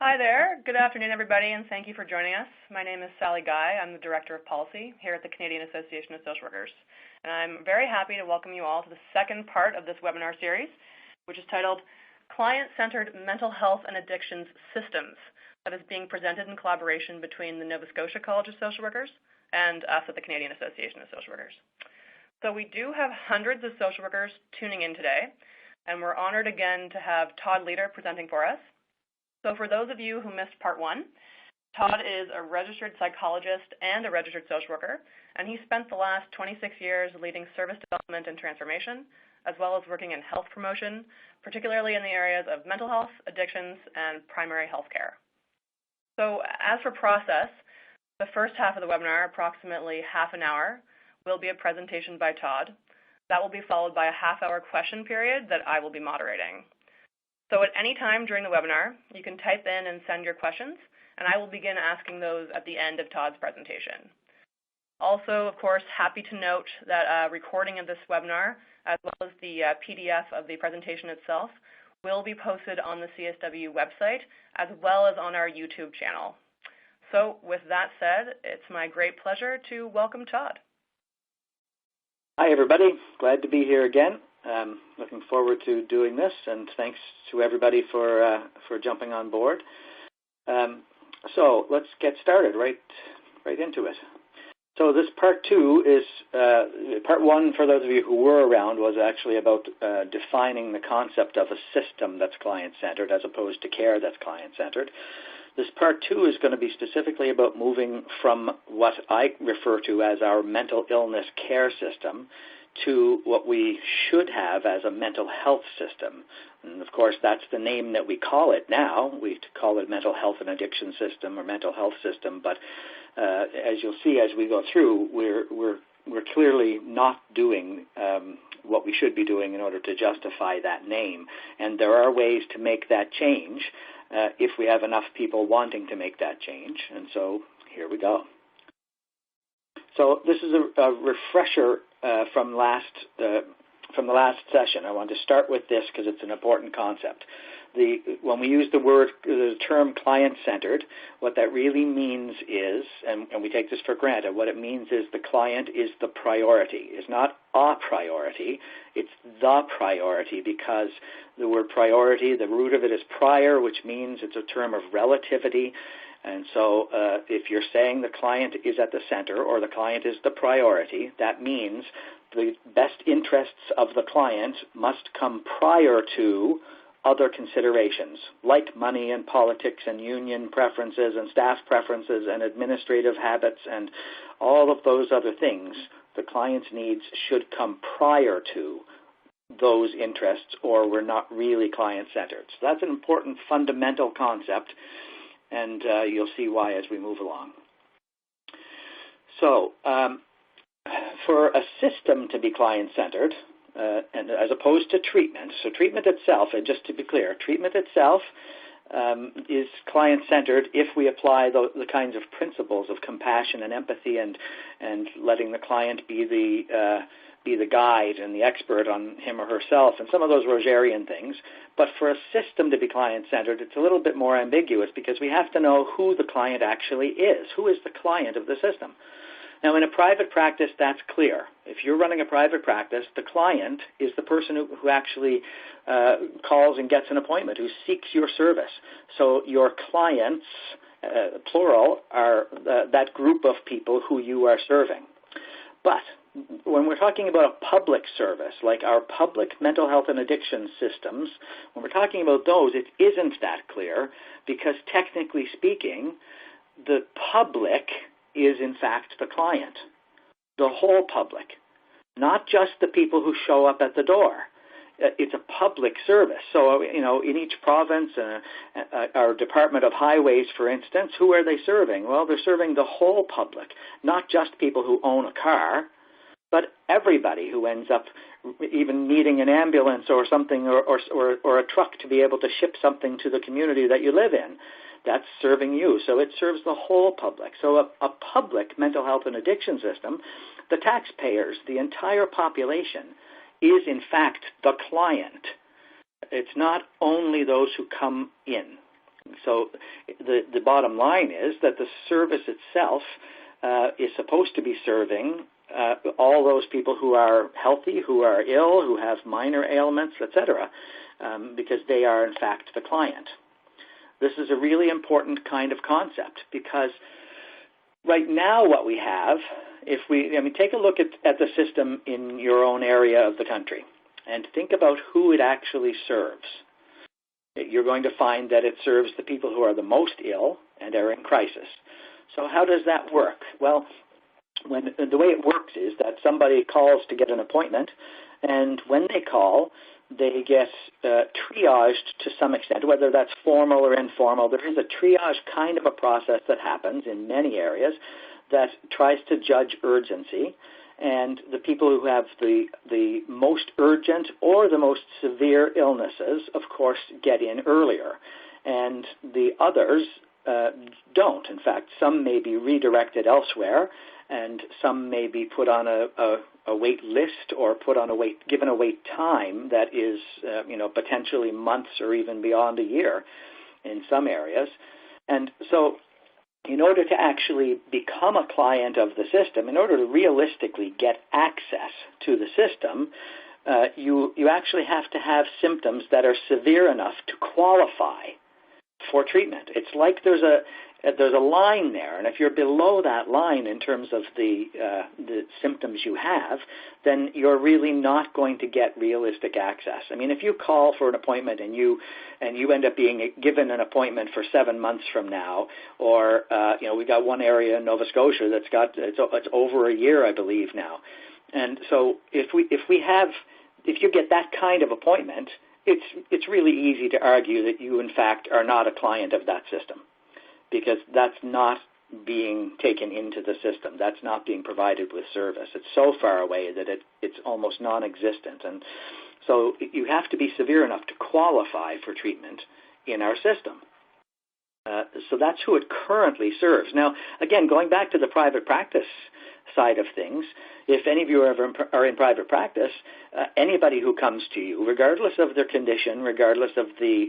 Hi there. Good afternoon, everybody, and thank you for joining us. My name is Sally Guy. I'm the Director of Policy here at the Canadian Association of Social Workers. And I'm very happy to welcome you all to the second part of this webinar series, which is titled Client-Centered Mental Health and Addictions Systems, that is being presented in collaboration between the Nova Scotia College of Social Workers and us at the Canadian Association of Social Workers. So we do have hundreds of social workers tuning in today, and we're honored again to have Todd Leader presenting for us. So for those of you who missed part one, Todd is a registered psychologist and a registered social worker, and he spent the last 26 years leading service development and transformation, as well as working in health promotion, particularly in the areas of mental health, addictions, and primary health care. So as for process, the first half of the webinar, approximately half an hour, will be a presentation by Todd. That will be followed by a half-hour question period that I will be moderating. So at any time during the webinar, you can type in and send your questions, and I will begin asking those at the end of Todd's presentation. Also, of course, happy to note that a recording of this webinar, as well as the PDF of the presentation itself, will be posted on the CSW website, as well as on our YouTube channel. So with that said, it's my great pleasure to welcome Todd. Hi, everybody. Glad to be here again. Looking forward to doing this, and thanks to everybody for jumping on board. So let's get started right into it. So this part two is part one. For those of you who were around, was actually about defining the concept of a system that's client-centered as opposed to care that's client-centered. This part two is going to be specifically about moving from what I refer to as our mental illness care system to what we should have as a mental health system. And of course, that's the name that we call it now. We call it mental health and addiction system or mental health system. But as you'll see as we go through, we're clearly not doing what we should be doing in order to justify that name. And there are ways to make that change if we have enough people wanting to make that change. And so here we go. So this is a refresher from the last session. I want to start with this because it's an important concept. When we use the term client-centered, what that really means is, and we take this for granted, what it means is the client is the priority. It's not a priority, it's the priority, because the word priority, the root of it is prior, which means it's a term of relativity. And so if you're saying the client is at the center or the client is the priority, that means the best interests of the client must come prior to other considerations, like money and politics and union preferences and staff preferences and administrative habits and all of those other things. The client's needs should come prior to those interests, or we're not really client-centered. So that's an important fundamental concept, and you'll see why as we move along. So for a system to be client-centered, and as opposed to treatment, so treatment itself, and just to be clear, treatment itself is client-centered if we apply the kinds of principles of compassion and empathy and letting the client be the guide and the expert on him or herself, and some of those Rogerian things. But for a system to be client-centered, it's a little bit more ambiguous because we have to know who the client actually is. Who is the client of the system? Now, in a private practice, that's clear. If you're running a private practice, the client is the person who actually calls and gets an appointment, who seeks your service. So your clients, plural, are that group of people who you are serving. But when we're talking about a public service, like our public mental health and addiction systems, when we're talking about those, it isn't that clear because technically speaking, the public is in fact the client, the whole public, not just the people who show up at the door. It's a public service. So, in each province, our Department of Highways, for instance, who are they serving? Well, they're serving the whole public, not just people who own a car, but everybody who ends up even needing an ambulance or something or a truck to be able to ship something to the community that you live in. That's serving you. So it serves the whole public. So a public mental health and addiction system, the taxpayers, the entire population, is in fact the client. It's not only those who come in. So the bottom line is that the service itself is supposed to be serving all those people who are healthy, who are ill, who have minor ailments, etc., because they are, in fact, the client. This is a really important kind of concept because right now what we have, take a look at the system in your own area of the country and think about who it actually serves. You're going to find that it serves the people who are the most ill and are in crisis. So how does that work? Well, the way it works is that somebody calls to get an appointment, and when they call, they get triaged to some extent, whether that's formal or informal. There is a triage kind of a process that happens in many areas that tries to judge urgency, and the people who have the most urgent or the most severe illnesses, of course, get in earlier, and the others don't. In fact, some may be redirected elsewhere, and some may be put on a wait list or given a wait time that is, potentially months or even beyond a year in some areas. And so in order to actually become a client of the system, in order to realistically get access to the system, you actually have to have symptoms that are severe enough to qualify for treatment. It's like there's a line there, and if you're below that line in terms of the symptoms you have, then you're really not going to get realistic access. I mean, if you call for an appointment and you end up being given an appointment for 7 months from now, or we got one area in Nova Scotia that's it's over a year, I believe now, and so if you get that kind of appointment, it's really easy to argue that you in fact are not a client of that system, because that's not being taken into the system. That's not being provided with service. It's so far away that it's almost non-existent. And so you have to be severe enough to qualify for treatment in our system. So that's who it currently serves. Now, again, going back to the private practice side of things, if any of you are in private practice, anybody who comes to you, regardless of their condition, regardless of the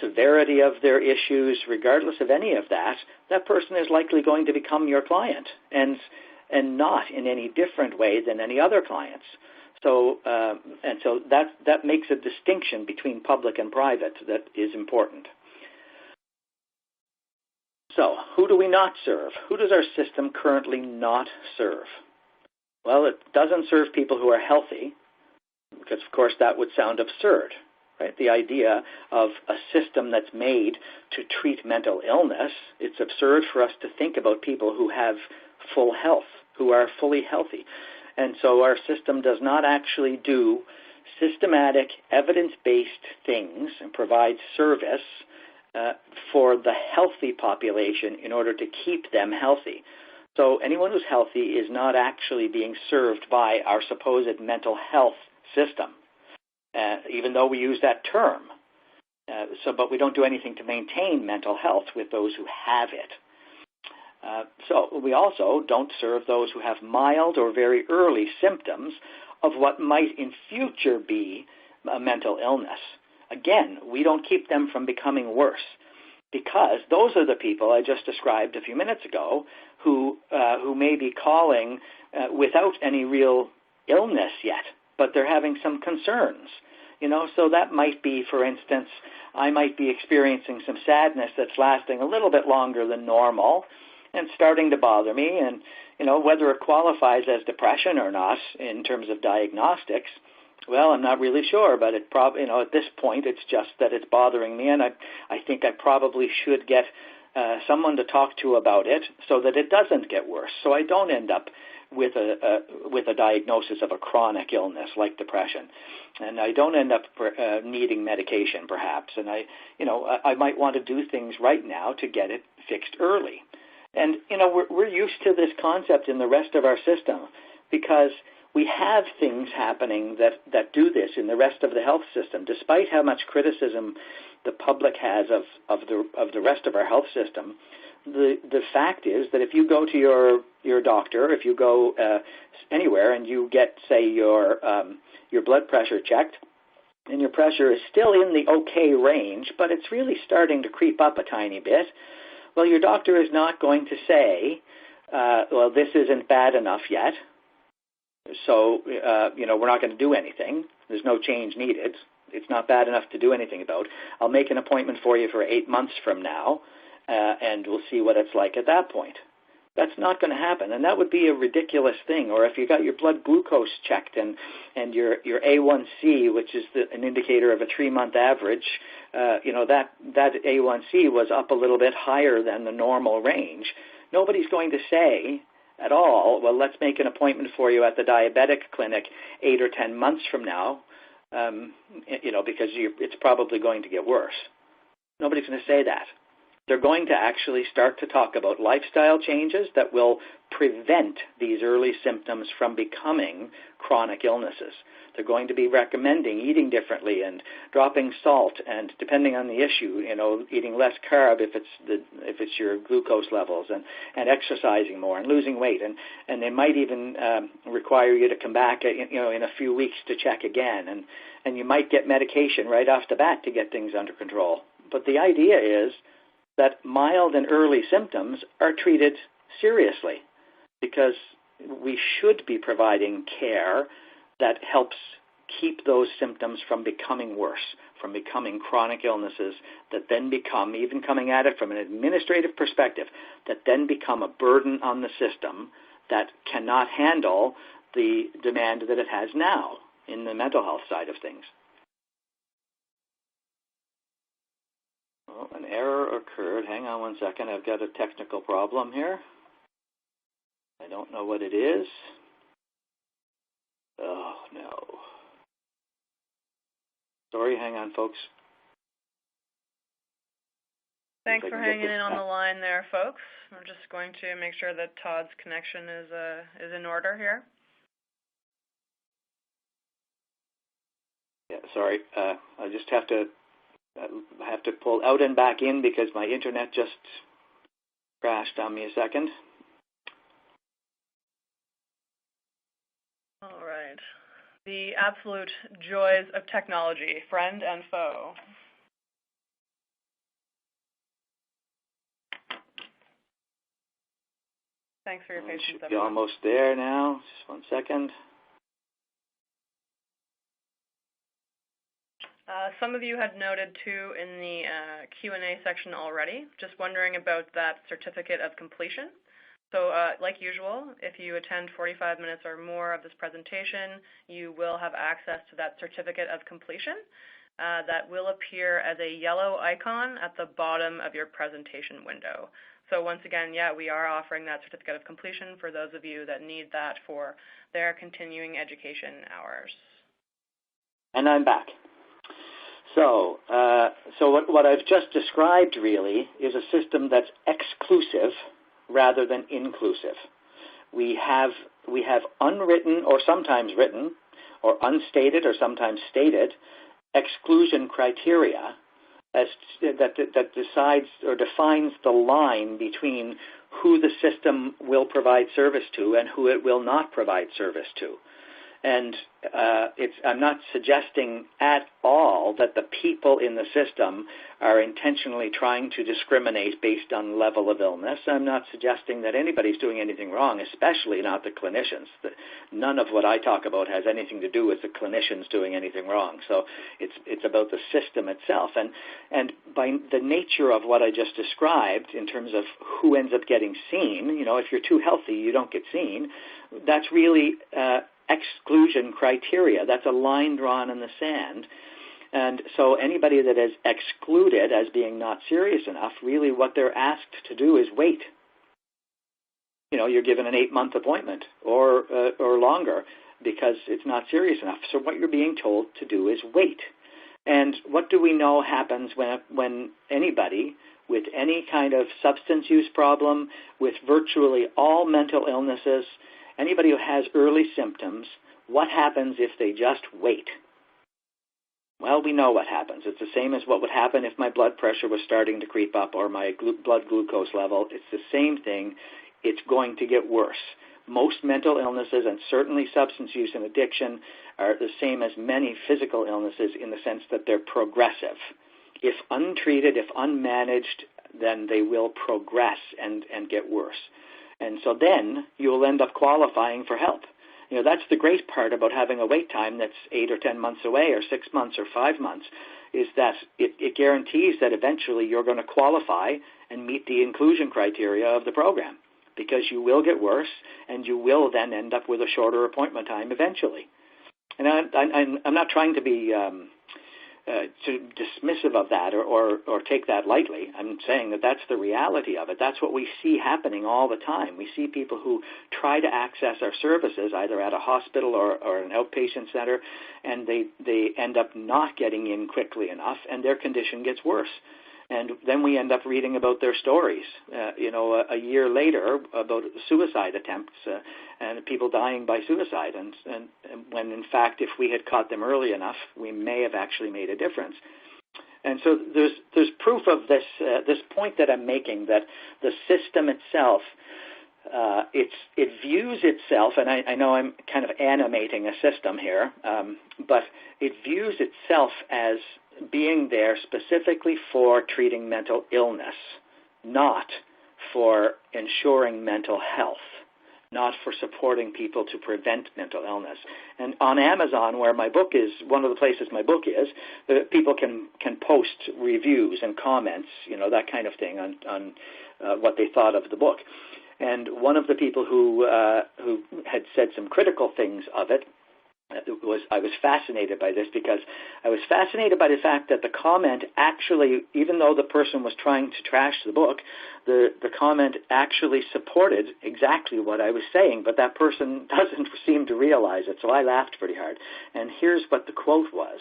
severity of their issues, regardless of any of that, that person is likely going to become your client, and not in any different way than any other clients. So that makes a distinction between public and private that is important. So who do we not serve? Who does our system currently not serve? Well, it doesn't serve people who are healthy, because of course that would sound absurd. Right? The idea of a system that's made to treat mental illness, it's absurd for us to think about people who have full health, who are fully healthy. And so our system does not actually do systematic, evidence-based things and provide service for the healthy population in order to keep them healthy. So anyone who's healthy is not actually being served by our supposed mental health system. Even though we use that term. But we don't do anything to maintain mental health with those who have it. So we also don't serve those who have mild or very early symptoms of what might in future be a mental illness. Again, we don't keep them from becoming worse, because those are the people I just described a few minutes ago who may be calling without any real illness yet, but they're having some concerns. So that might be, for instance, I might be experiencing some sadness that's lasting a little bit longer than normal and starting to bother me. And, whether it qualifies as depression or not in terms of diagnostics, well, I'm not really sure, but it probably, at this point, it's just that it's bothering me, and I think I probably should get someone to talk to about it so that it doesn't get worse, so I don't end up with a diagnosis of a chronic illness like depression, and I don't end up needing medication, perhaps, and I might want to do things right now to get it fixed early. And we're used to this concept in the rest of our system because we have things happening that do this in the rest of the health system, despite how much criticism the public has of the rest of our health system. The fact is that if you go to your doctor, if you go anywhere and you get, say, your blood pressure checked, and your pressure is still in the okay range, but it's really starting to creep up a tiny bit, well, your doctor is not going to say, well, this isn't bad enough yet, so, we're not going to do anything. There's no change needed. It's not bad enough to do anything about. I'll make an appointment for you for 8 months from now, and we'll see what it's like at that point. That's not going to happen, and that would be a ridiculous thing. Or if you got your blood glucose checked and your A1C, which is an indicator of a 3-month average, that A1C was up a little bit higher than the normal range. Nobody's going to say at all, well, let's make an appointment for you at the diabetic clinic 8 or 10 months from now, because it's probably going to get worse. Nobody's going to say that. They're going to actually start to talk about lifestyle changes that will prevent these early symptoms from becoming chronic illnesses. They're going to be recommending eating differently and dropping salt, and depending on the issue, eating less carb if it's your glucose levels, and exercising more and losing weight, and they might even require you to come back in a few weeks to check again, and you might get medication right off the bat to get things under control. But the idea is that mild and early symptoms are treated seriously, because we should be providing care that helps keep those symptoms from becoming worse, from becoming chronic illnesses that then become, even coming at it from an administrative perspective, that then become a burden on the system that cannot handle the demand that it has now in the mental health side of things. Oh, an error occurred. Hang on one second. I've got a technical problem here. I don't know what it is. Oh, no. Sorry, hang on, folks. Thanks for hanging in on the line there, folks. We're just going to make sure that Todd's connection is in order here. Yeah, sorry. I just have to pull out and back in because my internet just crashed on me a second. All right. The absolute joys of technology, friend and foe. Thanks for your patience, everyone. Be almost there now. Just 1 second. Some of you had noted, too, in the Q&A section already, just wondering about that certificate of completion. So like usual, if you attend 45 minutes or more of this presentation, you will have access to that certificate of completion that will appear as a yellow icon at the bottom of your presentation window. So once again, yeah, we are offering that certificate of completion for those of you that need that for their continuing education hours. And I'm back. So what I've just described really is a system that's exclusive rather than inclusive. We have unwritten or sometimes written or unstated or sometimes stated exclusion criteria that decides or defines the line between who the system will provide service to and who it will not provide service to. And I'm not suggesting at all that the people in the system are intentionally trying to discriminate based on level of illness. I'm not suggesting that anybody's doing anything wrong, especially not the clinicians. None of what I talk about has anything to do with the clinicians doing anything wrong. So it's about the system itself. And by the nature of what I just described in terms of who ends up getting seen, if you're too healthy, you don't get seen. That's really exclusion criteria. That's a line drawn in the sand. And so anybody that is excluded as being not serious enough, really what they're asked to do is wait. You're given an 8-month appointment or longer because it's not serious enough. So what you're being told to do is wait. And what do we know happens when anybody with any kind of substance use problem, with virtually all mental illnesses, anybody who has early symptoms, what happens if they just wait? Well, we know what happens. It's the same as what would happen if my blood pressure was starting to creep up or my blood glucose level. It's the same thing. It's going to get worse. Most mental illnesses, and certainly substance use and addiction, are the same as many physical illnesses in the sense that they're progressive. If untreated, if unmanaged, then they will progress and get worse. And so then you'll end up qualifying for help. You know, that's the great part about having a wait time that's 8 or 10 months away, or 6 months or 5 months, is that it guarantees that eventually you're going to qualify and meet the inclusion criteria of the program, because you will get worse and you will then end up with a shorter appointment time eventually. And I'm not trying to be dismissive of that or take that lightly. I'm saying that that's the reality of it. That's what we see happening all the time. We see people who try to access our services either at a hospital or an outpatient center, and they end up not getting in quickly enough, and their condition gets worse. And then we end up reading about their stories, a year later about suicide attempts and people dying by suicide. And when, in fact, if we had caught them early enough, we may have actually made a difference. And so there's proof of this point that I'm making, that the system itself, it views itself, and I know I'm kind of animating a system here, but it views itself as being there specifically for treating mental illness, not for ensuring mental health, not for supporting people to prevent mental illness. And on Amazon, where my book is, one of the places my book is, people can post reviews and comments, that kind of thing on what they thought of the book. And one of the people who had said some critical things of it, I was fascinated by this, because I was fascinated by the fact that the comment actually, even though the person was trying to trash the book, the comment actually supported exactly what I was saying, but that person doesn't seem to realize it, so I laughed pretty hard. And here's what the quote was.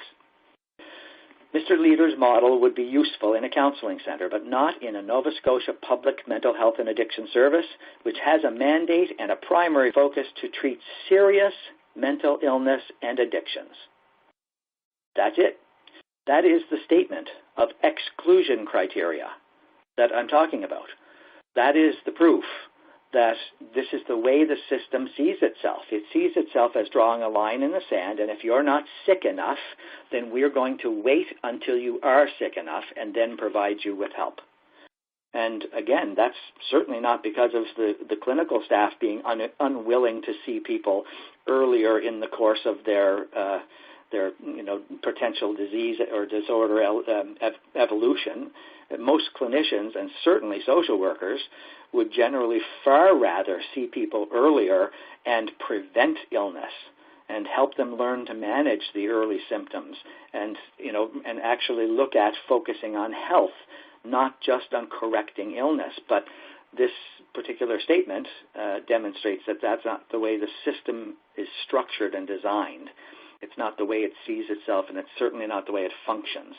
Mr. Leader's model would be useful in a counseling center, but not in a Nova Scotia public mental health and addiction service, which has a mandate and a primary focus to treat serious mental illness and addictions. That's it. That is the statement of exclusion criteria that I'm talking about. That is the proof that this is the way the system sees itself. It sees itself as drawing a line in the sand, and if you're not sick enough, then we're going to wait until you are sick enough and then provide you with help. And again, that's certainly not because of the clinical staff being unwilling to see people earlier in the course of their potential disease or disorder evolution. Most clinicians, and certainly social workers, would generally far rather see people earlier and prevent illness and help them learn to manage the early symptoms, and actually look at focusing on health, not just on correcting illness. But this particular statement demonstrates that that's not the way the system is structured and designed. It's not the way it sees itself, and it's certainly not the way it functions.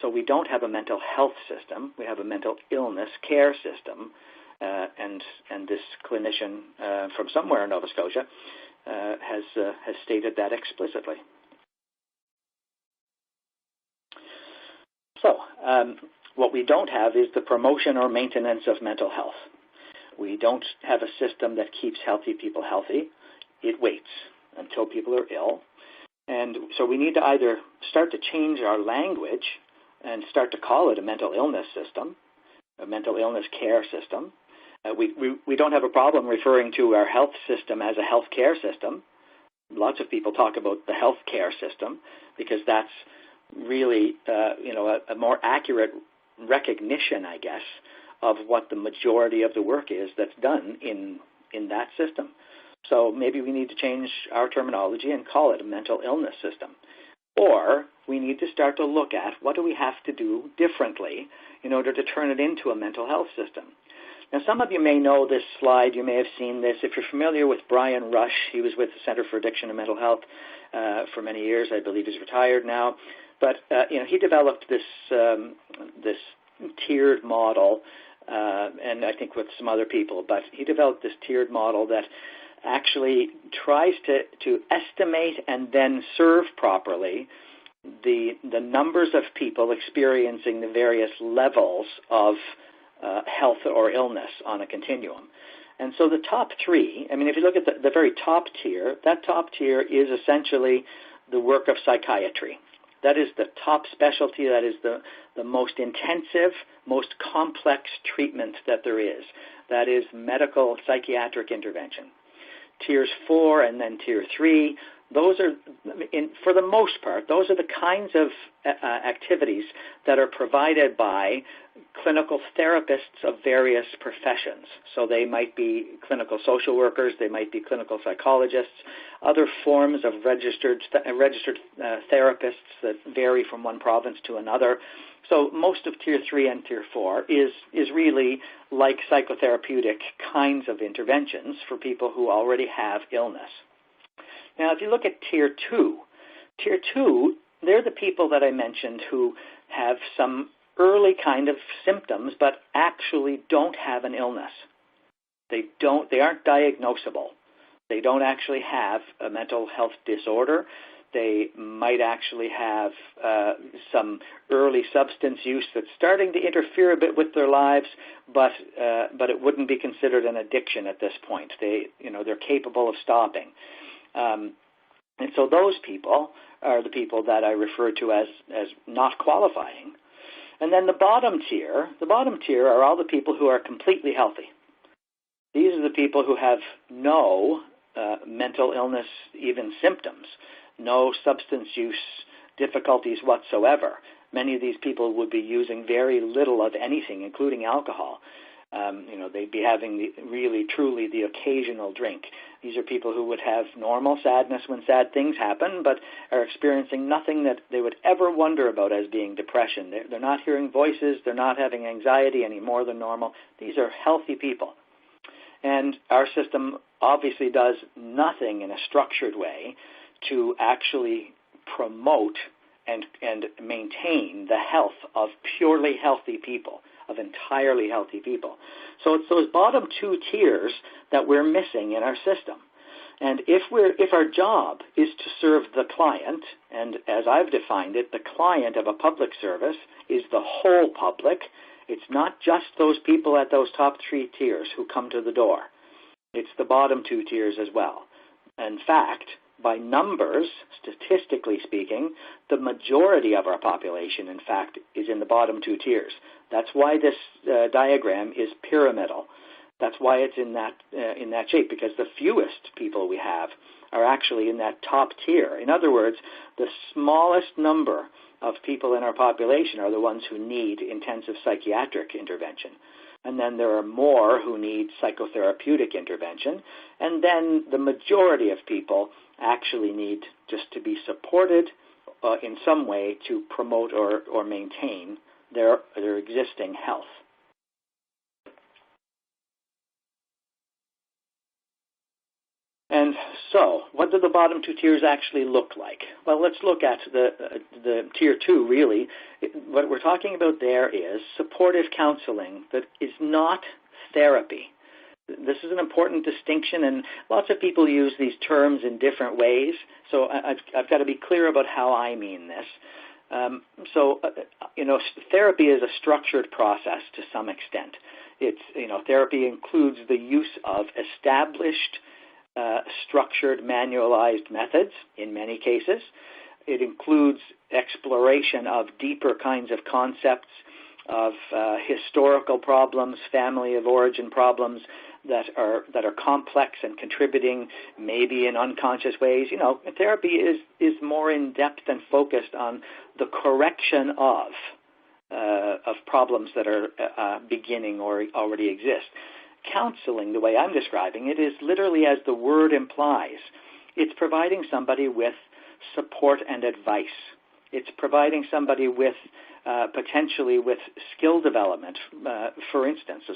So we don't have a mental health system. We have a mental illness care system, and this clinician from somewhere in Nova Scotia has stated that explicitly. So what we don't have is the promotion or maintenance of mental health. We don't have a system that keeps healthy people healthy. It waits until people are ill. And so we need to either start to change our language and start to call it a mental illness system, a mental illness care system. We don't have a problem referring to our health system as a health care system. Lots of people talk about the health care system because that's really a more accurate recognition, I guess, of what the majority of the work is that's done in that system. So maybe we need to change our terminology and call it a mental illness system. Or we need to start to look at what do we have to do differently in order to turn it into a mental health system. Now, some of you may know this slide. You may have seen this. If you're familiar with Brian Rush, he was with the Center for Addiction and Mental Health for many years. I believe he's retired now. But he developed this tiered model, and I think with some other people. But he developed this tiered model that actually tries to estimate and then serve properly the numbers of people experiencing the various levels of health or illness on a continuum. And so the top three, I mean, if you look at the very top tier, that top tier is essentially the work of psychiatry. That is the top specialty. That is the most intensive, most complex treatment that there is. That is medical psychiatric intervention. Tiers 4 and then Tier 3, those are, for the most part, those are the kinds of activities that are provided by clinical therapists of various professions. So they might be clinical social workers, they might be clinical psychologists, other forms of registered therapists that vary from one province to another. So most of Tier 3 and Tier 4 is really like psychotherapeutic kinds of interventions for people who already have illness. Now, if you look at Tier 2, they're the people that I mentioned who have some early kind of symptoms but actually don't have an illness. They aren't diagnosable. They don't actually have a mental health disorder. They might actually have some early substance use that's starting to interfere a bit with their lives, but it wouldn't be considered an addiction at this point. They're capable of stopping. And so those people are the people that I refer to as not qualifying. And then the bottom tier are all the people who are completely healthy. These are the people who have no mental illness, even symptoms, no substance use difficulties whatsoever. Many of these people would be using very little of anything, including alcohol. They'd be having truly the occasional drink. These are people who would have normal sadness when sad things happen, but are experiencing nothing that they would ever wonder about as being depression. They're not hearing voices. They're not having anxiety any more than normal. These are healthy people. And our system obviously does nothing in a structured way to actually promote and maintain the health of purely healthy people, of entirely healthy people. So it's those bottom two tiers that we're missing in our system. And if our job is to serve the client, and as I've defined it, the client of a public service is the whole public. It's not just those people at those top three tiers who come to the door. It's the bottom two tiers as well. In fact, by numbers, statistically speaking, the majority of our population, in fact, is in the bottom two tiers. That's why this diagram is pyramidal. That's why it's in that shape, because the fewest people we have are actually in that top tier. In other words, the smallest number of people in our population are the ones who need intensive psychiatric intervention. And then there are more who need psychotherapeutic intervention. And then the majority of people actually need just to be supported in some way to promote or maintain their existing health. And so, what do the bottom two tiers actually look like? Well, let's look at the Tier 2, really. What we're talking about there is supportive counseling that is not therapy. This is an important distinction, and lots of people use these terms in different ways, so I've got to be clear about how I mean this. Therapy is a structured process to some extent. Therapy includes the use of established structured, manualized methods in many cases. It includes exploration of deeper kinds of concepts, of historical problems, family of origin problems that are complex and contributing maybe in unconscious ways. Therapy is more in-depth and focused on the correction of problems that are beginning or already exist. Counseling, the way I'm describing it, is literally as the word implies. It's providing somebody with support and advice. It's providing somebody with potentially with skill development, for instance. So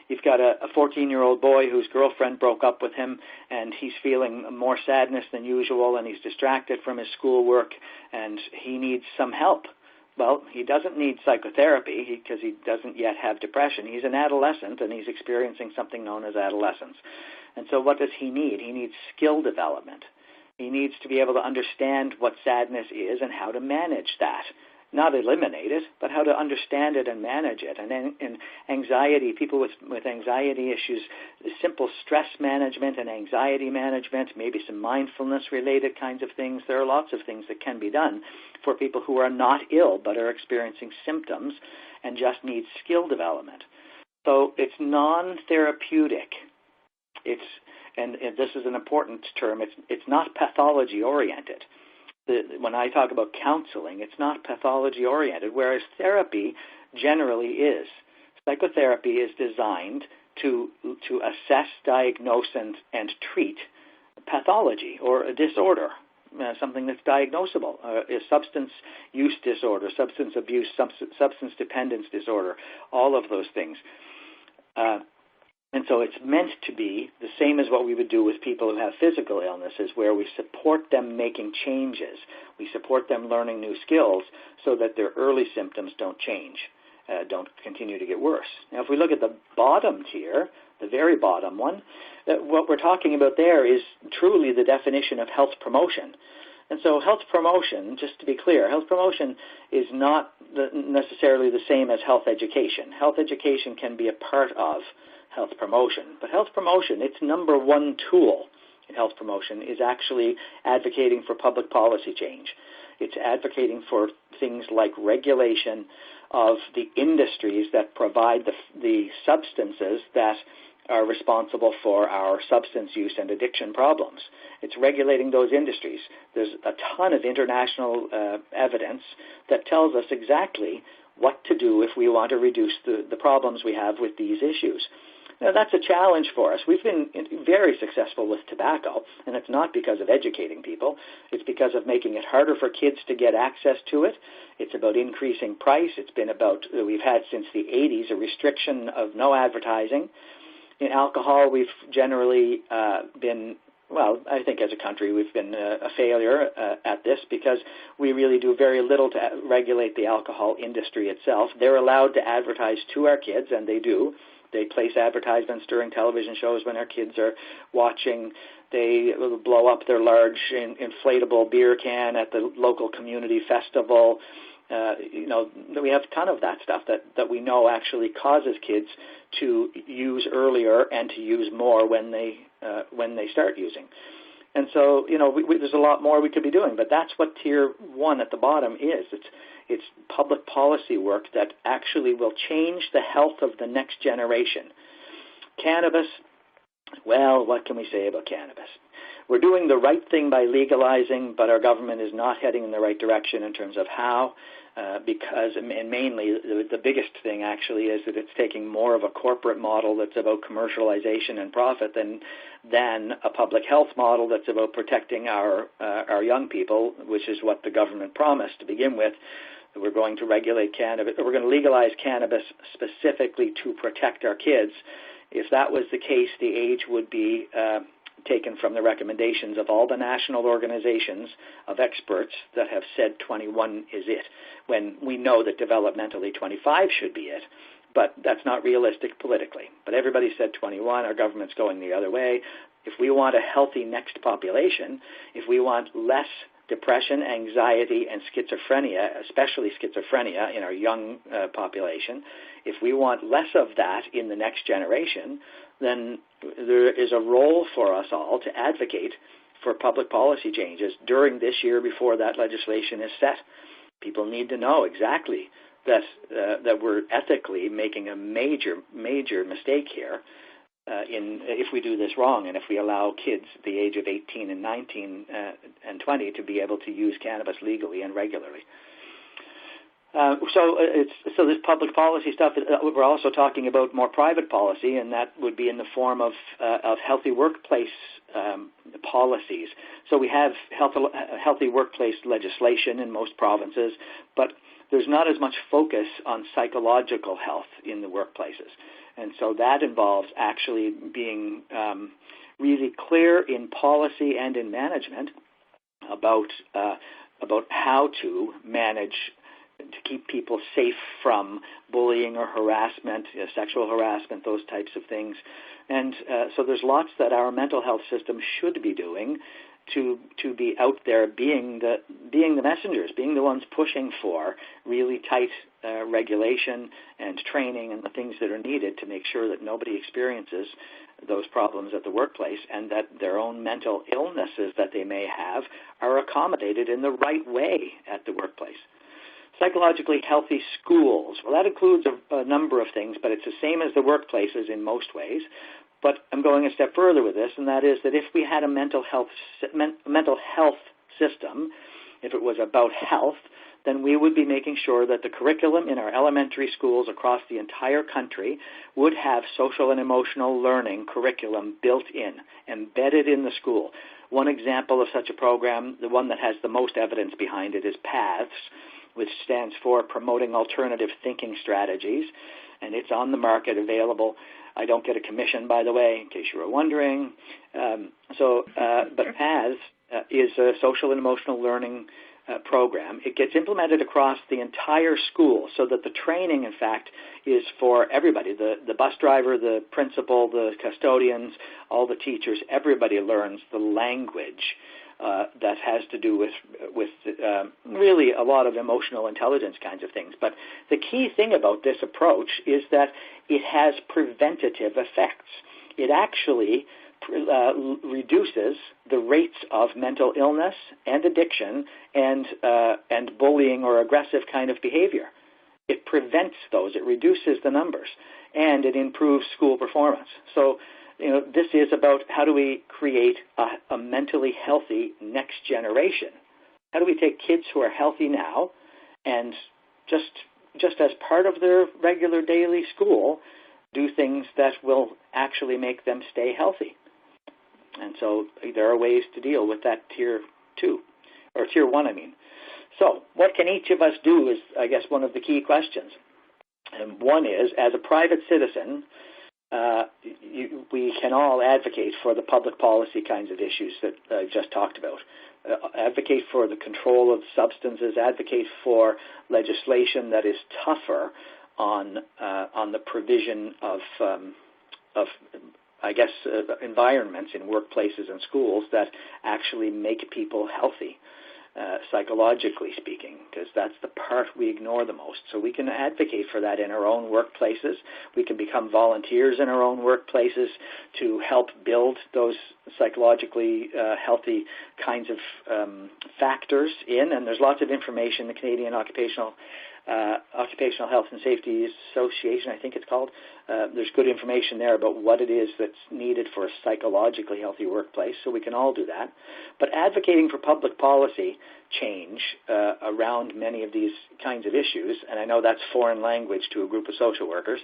you've got a 14-year-old boy whose girlfriend broke up with him, and he's feeling more sadness than usual, and he's distracted from his schoolwork, and he needs some help. Well, he doesn't need psychotherapy because he doesn't yet have depression. He's an adolescent, and he's experiencing something known as adolescence. And so what does he need? He needs skill development. He needs to be able to understand what sadness is and how to manage that not eliminate it, but how to understand it and manage it. And anxiety, people with anxiety issues, simple stress management and anxiety management, maybe some mindfulness-related kinds of things. There are lots of things that can be done for people who are not ill but are experiencing symptoms and just need skill development. So it's non-therapeutic. And this is an important term, it's not pathology-oriented. When I talk about counseling, it's not pathology-oriented, whereas therapy generally is. Psychotherapy is designed to assess, diagnose, and treat pathology or a disorder, something that's diagnosable, a substance use disorder, substance abuse, substance dependence disorder, all of those things. And so it's meant to be the same as what we would do with people who have physical illnesses, where we support them making changes. We support them learning new skills so that their early symptoms don't change, don't continue to get worse. Now, if we look at the bottom tier, the very bottom one, what we're talking about there is truly the definition of health promotion. And so health promotion, just to be clear, health promotion is not necessarily the same as health education. Health education can be a part of health promotion. But health promotion, its number one tool in health promotion is actually advocating for public policy change. It's advocating for things like regulation of the industries that provide the substances that are responsible for our substance use and addiction problems. It's regulating those industries. There's a ton of international evidence that tells us exactly what to do if we want to reduce the problems we have with these issues. Now, that's a challenge for us. We've been very successful with tobacco, and it's not because of educating people. It's because of making it harder for kids to get access to it. It's about increasing price. It's been about, we've had since the 80s, a restriction of no advertising. In alcohol, we've generally been, well, I think as a country we've been a failure at this because we really do very little to regulate the alcohol industry itself. They're allowed to advertise to our kids, and they do. They place advertisements during television shows when our kids are watching. They blow up their large inflatable beer can at the local community festival. We have a ton of that stuff that we know actually causes kids to use earlier and to use more when they start using. And so, there's a lot more we could be doing, but that's what Tier 1 at the bottom is. It's public policy work that actually will change the health of the next generation. Cannabis, well, what can we say about cannabis? We're doing the right thing by legalizing, but our government is not heading in the right direction in terms of how, because, and mainly the biggest thing actually is that it's taking more of a corporate model that's about commercialization and profit than a public health model that's about protecting our young people, which is what the government promised to begin with. We're going to regulate cannabis, or we're going to legalize cannabis specifically to protect our kids. If that was the case, the age would be taken from the recommendations of all the national organizations of experts that have said 21 is it, when we know that developmentally 25 should be it. But that's not realistic politically. But everybody said 21. Our government's going the other way. If we want a healthy next population, if we want less depression, anxiety, and schizophrenia, especially schizophrenia in our young population, if we want less of that in the next generation, then there is a role for us all to advocate for public policy changes during this year before that legislation is set. People need to know exactly that we're ethically making a major mistake here if we do this wrong, and if we allow kids the age of 18 and 19 and 20 to be able to use cannabis legally and regularly. So this public policy stuff, we're also talking about more private policy, and that would be in the form of healthy workplace policies. So we have healthy workplace legislation in most provinces, but there's not as much focus on psychological health in the workplaces. And so that involves actually being really clear in policy and in management about how to manage to keep people safe from bullying or harassment, sexual harassment, those types of things. And so there's lots that our mental health system should be doing to be out there being the messengers, being the ones pushing for really tight regulation and training and the things that are needed to make sure that nobody experiences those problems at the workplace, and that their own mental illnesses that they may have are accommodated in the right way at the workplace. Psychologically healthy schools. Well, that includes a number of things, but it's the same as the workplaces in most ways. But I'm going a step further with this, and that is that if we had a mental health system, if it was about health, then we would be making sure that the curriculum in our elementary schools across the entire country would have social and emotional learning curriculum built in, embedded in the school. One example of such a program, the one that has the most evidence behind it, is PATHS, which stands for Promoting Alternative Thinking Strategies, and it's on the market, available. I don't get a commission, by the way, in case you were wondering. But PATHS is a social and emotional learning program. It gets implemented across the entire school so that the training, in fact, is for everybody. The bus driver, the principal, the custodians, all the teachers, everybody learns the language that has to do with really a lot of emotional intelligence kinds of things. But the key thing about this approach is that it has preventative effects. It actually reduces the rates of mental illness and addiction and bullying or aggressive kind of behavior. It prevents those. It reduces the numbers, and it improves school performance. So, this is about how do we create a mentally healthy next generation. How do we take kids who are healthy now and just as part of their regular daily school, do things that will actually make them stay healthy. And so there are ways to deal with that tier 2, or tier 1, I mean. So what can each of us do is, I guess, one of the key questions. And one is, as a private citizen, we can all advocate for the public policy kinds of issues that I just talked about. Advocate for the control of substances, advocate for legislation that is tougher on the provision of environments in workplaces and schools that actually make people healthy, psychologically speaking, because that's the part we ignore the most. So we can advocate for that in our own workplaces. We can become volunteers in our own workplaces to help build those psychologically healthy kinds of factors in, and there's lots of information. The Canadian Occupational Health and Safety Association, I think it's called. There's good information there about what it is that's needed for a psychologically healthy workplace, so we can all do that. But advocating for public policy change around many of these kinds of issues, and I know that's foreign language to a group of social workers,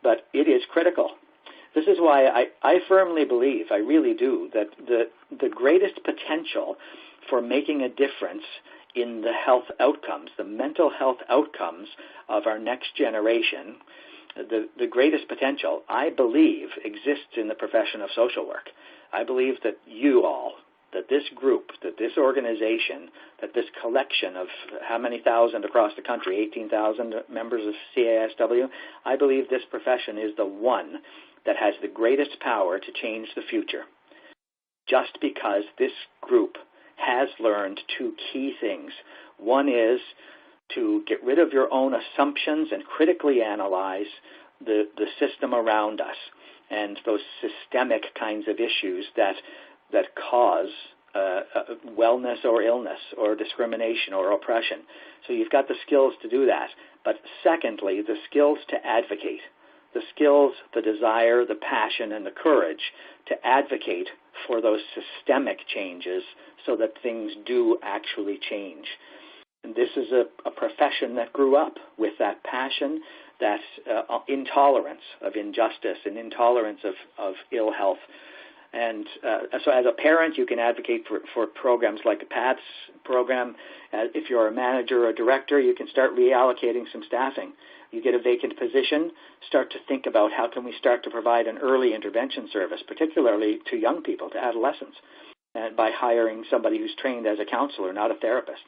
but it is critical. This is why I firmly believe, I really do, that the greatest potential for making a difference in the health outcomes, the mental health outcomes of our next generation, the greatest potential, I believe, exists in the profession of social work. I believe that you all, that this group, that this organization, that this collection of how many thousand across the country, 18,000 members of CASW, I believe this profession is the one that has the greatest power to change the future, just because this group has learned two key things. One is to get rid of your own assumptions and critically analyze the system around us and those systemic kinds of issues that cause wellness or illness or discrimination or oppression. So you've got the skills to do that. But secondly, the skills to advocate, the skills, the desire, the passion, and the courage to advocate for those systemic changes so that things do actually change. And this is a profession that grew up with that passion, that intolerance of injustice and intolerance of ill health. And so as a parent, you can advocate for programs like the PATHS program. If you're a manager or a director, you can start reallocating some staffing. You get a vacant position, start to think about how can we start to provide an early intervention service, particularly to young people, to adolescents, and by hiring somebody who's trained as a counselor, not a therapist.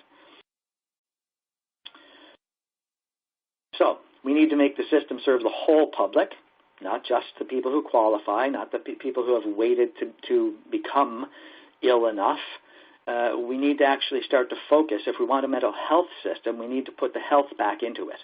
So we need to make the system serve the whole public, not just the people who qualify, not the people who have waited to become ill enough we need to actually start to focus. If we want a mental health system, we need to put the health back into it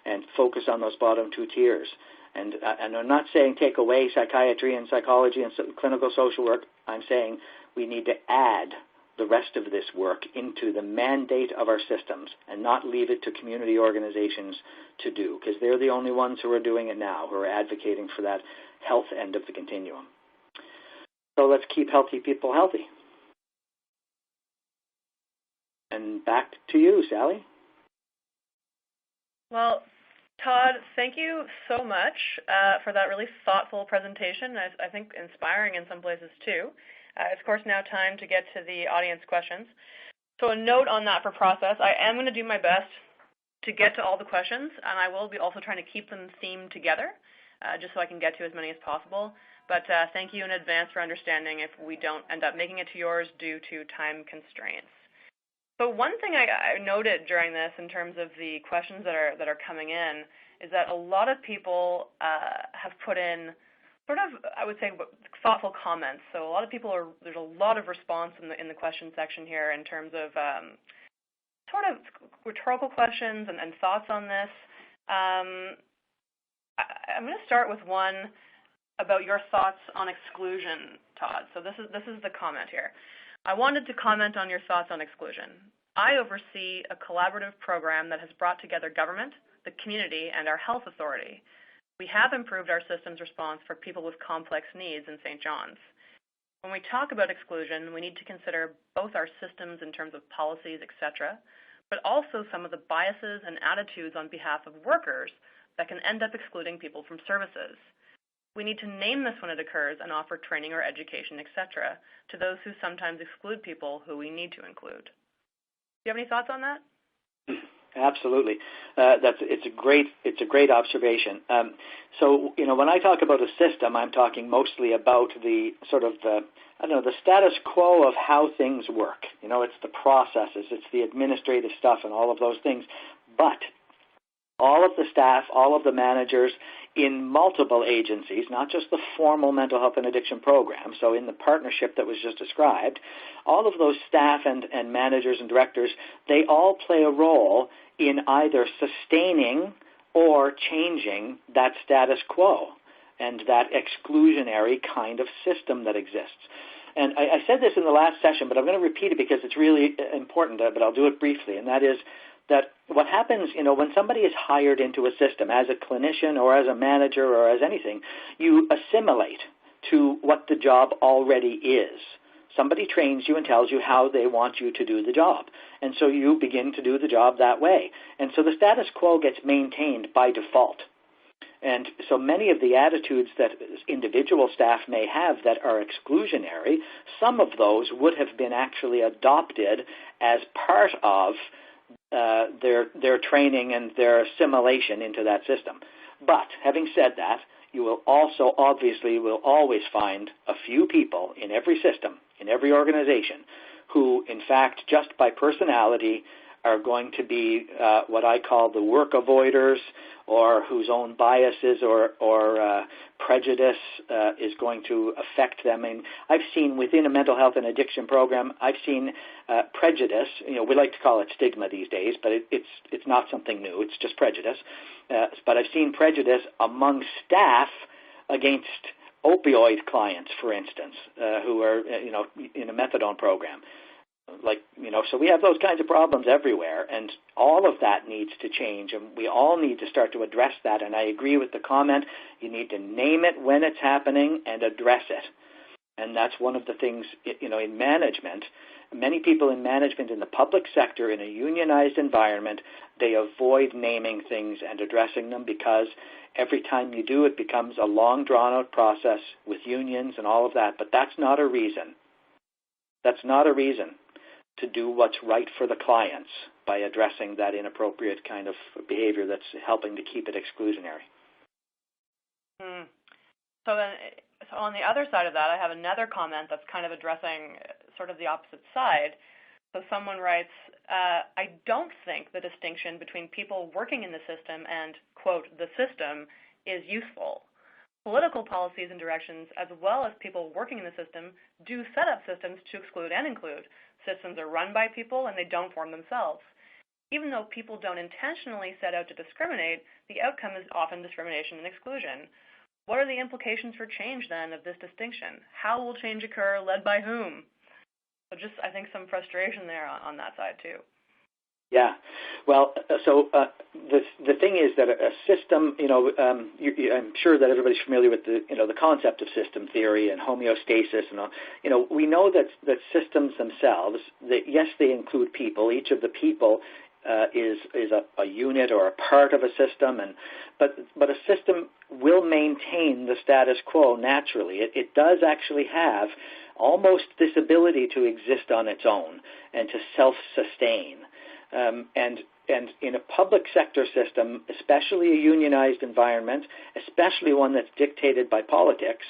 and focus on those bottom two tiers. And I'm not saying take away psychiatry and psychology and clinical social work. I'm saying we need to add the rest of this work into the mandate of our systems and not leave it to community organizations to do, because they're the only ones who are doing it now, who are advocating for that health end of the continuum. So let's keep healthy people healthy. And back to you, Sally. Well, Todd, thank you so much for that really thoughtful presentation. I think inspiring in some places too. It's, of course, now time to get to the audience questions. So a note on that for process, I am going to do my best to get to all the questions, and I will be also trying to keep them themed together, just so I can get to as many as possible. But thank you in advance for understanding if we don't end up making it to yours due to time constraints. So one thing I noted during this in terms of the questions that are coming in is that a lot of people have put in sort of, I would say, thoughtful comments. So a lot of people there's a lot of response in the question section here in terms of sort of rhetorical questions and thoughts on this. I'm going to start with one about your thoughts on exclusion, Todd. So this is the comment here. I wanted to comment on your thoughts on exclusion. I oversee a collaborative program that has brought together government, the community, and our health authority. We have improved our systems response for people with complex needs in St. John's. When we talk about exclusion, we need to consider both our systems in terms of policies, etc., but also some of the biases and attitudes on behalf of workers that can end up excluding people from services. We need to name this when it occurs and offer training or education, etc., to those who sometimes exclude people who we need to include. Do you have any thoughts on that? Absolutely. It's a great observation. So, when I talk about a system, I'm talking mostly about the sort of the status quo of how things work. It's the processes, it's the administrative stuff and all of those things. But all of the staff, all of the managers in multiple agencies, not just the formal mental health and addiction program, so in the partnership that was just described, all of those staff and managers and directors, they all play a role in either sustaining or changing that status quo and that exclusionary kind of system that exists. And I said this in the last session, but I'm going to repeat it because it's really important, but I'll do it briefly, and that is that what happens, when somebody is hired into a system as a clinician or as a manager or as anything, you assimilate to what the job already is. Somebody trains you and tells you how they want you to do the job. And so you begin to do the job that way. And so the status quo gets maintained by default. And so many of the attitudes that individual staff may have that are exclusionary, some of those would have been actually adopted as part of their training and their assimilation into that system. But having said that, you will also obviously will always find a few people in every system, in every organization, who in fact just by personality are going to be what I call the work avoiders, or whose own biases or prejudice is going to affect them. And I've seen within a mental health and addiction program, I've seen prejudice. We like to call it stigma these days, but it's not something new. It's just prejudice. But I've seen prejudice among staff against opioid clients, for instance, who are in a methadone program. So we have those kinds of problems everywhere, and all of that needs to change, and we all need to start to address that. And I agree with the comment, you need to name it when it's happening and address it. And that's one of the things, in management. Many people in management in the public sector, in a unionized environment, they avoid naming things and addressing them because every time you do, it becomes a long, drawn-out process with unions and all of that. But that's not a reason. That's not a reason to do what's right for the clients by addressing that inappropriate kind of behavior that's helping to keep it exclusionary. So on the other side of that, I have another comment that's kind of addressing sort of the opposite side. So someone writes, I don't think the distinction between people working in the system and, quote, the system is useful. political policies and directions, as well as people working in the system, do set up systems to exclude and include. Systems are run by people, and they don't form themselves. Even though people don't intentionally set out to discriminate, the outcome is often discrimination and exclusion. What are the implications for change, then, of this distinction? How will change occur, led by whom? So just, I think, some frustration there on that side, too. Yeah, well, the thing is that a system, I'm sure that everybody's familiar with the concept of system theory and homeostasis, and all. We know that systems themselves, that yes, they include people. Each of the people is a unit or a part of a system, but a system will maintain the status quo naturally. It does actually have almost this ability to exist on its own and to self-sustain. And in a public sector system, especially a unionized environment, especially one that's dictated by politics,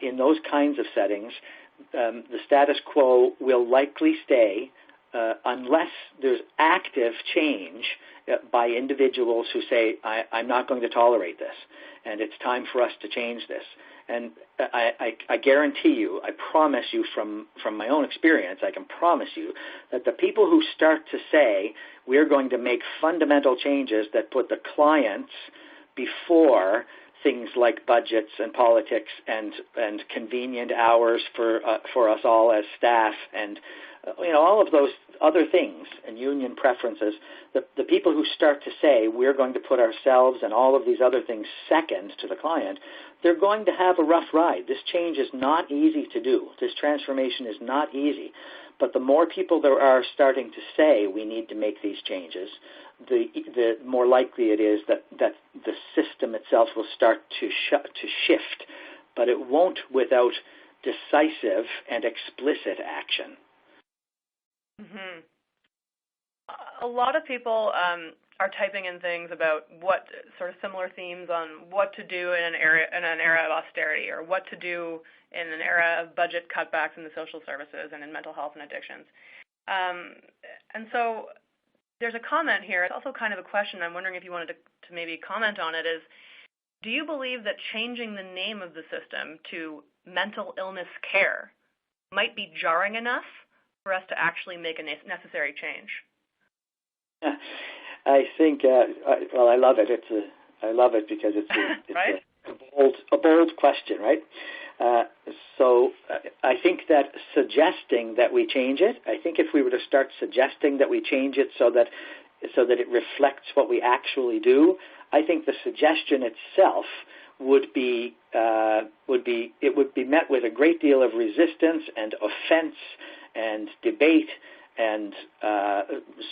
in those kinds of settings, the status quo will likely stay unless there's active change by individuals who say, I'm not going to tolerate this, and it's time for us to change this. And I guarantee you, I promise you from my own experience, I can promise you that the people who start to say we're going to make fundamental changes that put the clients before things like budgets and politics and convenient hours for us all as staff and all of those other things and union preferences, the people who start to say we're going to put ourselves and all of these other things second to the client, they're going to have a rough ride. This change is not easy to do. This transformation is not easy. But the more people there are starting to say we need to make these changes, the more likely it is that the system itself will start to shift. But it won't without decisive and explicit action. Mm-hmm. A lot of people are typing in things about what sort of similar themes on what to do in an era of austerity, or what to do in an era of budget cutbacks in the social services and in mental health and addictions. And so there's a comment here. It's also kind of a question. I'm wondering if you wanted to maybe comment on it. Is, do you believe that changing the name of the system to mental illness care might be jarring enough for us to actually make a necessary change? I think, I love it. I love it because it's right? a bold question, right? So I think that suggesting that we change it, I think if we were to start suggesting that we change it so that it reflects what we actually do, I think the suggestion itself would be met with a great deal of resistance and offense and debate. And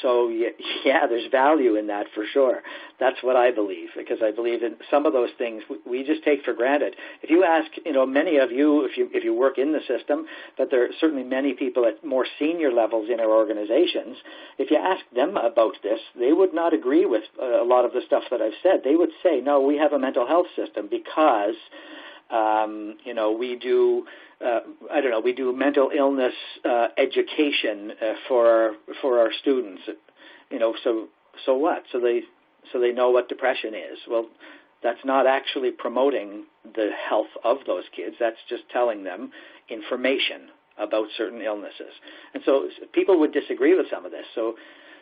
so, yeah, there's value in that for sure. That's what I believe, because I believe in some of those things we just take for granted. If you ask, many of you, if you work in the system, but there are certainly many people at more senior levels in our organizations, if you ask them about this, they would not agree with a lot of the stuff that I've said. They would say, no, we have a mental health system because we do, we do mental illness education for our students. So what? So they know what depression is. Well, that's not actually promoting the health of those kids. That's just telling them information about certain illnesses. And so people would disagree with some of this. So,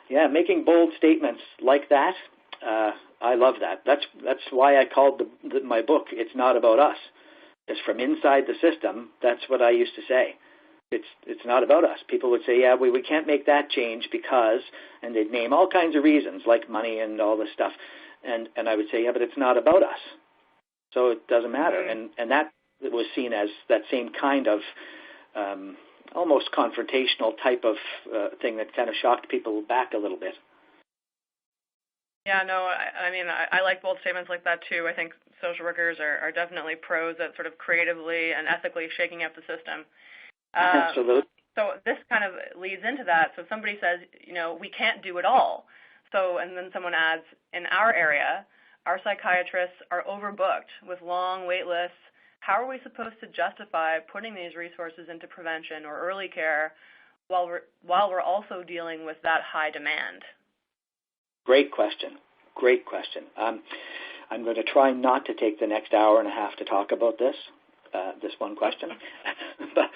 yeah, making bold statements like that, I love that. That's why I called my book "It's Not About Us." It's from inside the system. That's what I used to say. It's not about us. People would say, yeah, we can't make that change because, and they'd name all kinds of reasons like money and all this stuff. And I would say, yeah, but it's not about us. So it doesn't matter. And that was seen as that same kind of almost confrontational type of thing that kind of shocked people back a little bit. Yeah, no, I like bold statements like that too. I think social workers are definitely pros at sort of creatively and ethically shaking up the system. Absolutely. So this kind of leads into that. So somebody says, we can't do it all. So, and then someone adds, in our area, our psychiatrists are overbooked with long wait lists. How are we supposed to justify putting these resources into prevention or early care while we're also dealing with that high demand? Great question. I'm going to try not to take the next hour and a half to talk about this one question. But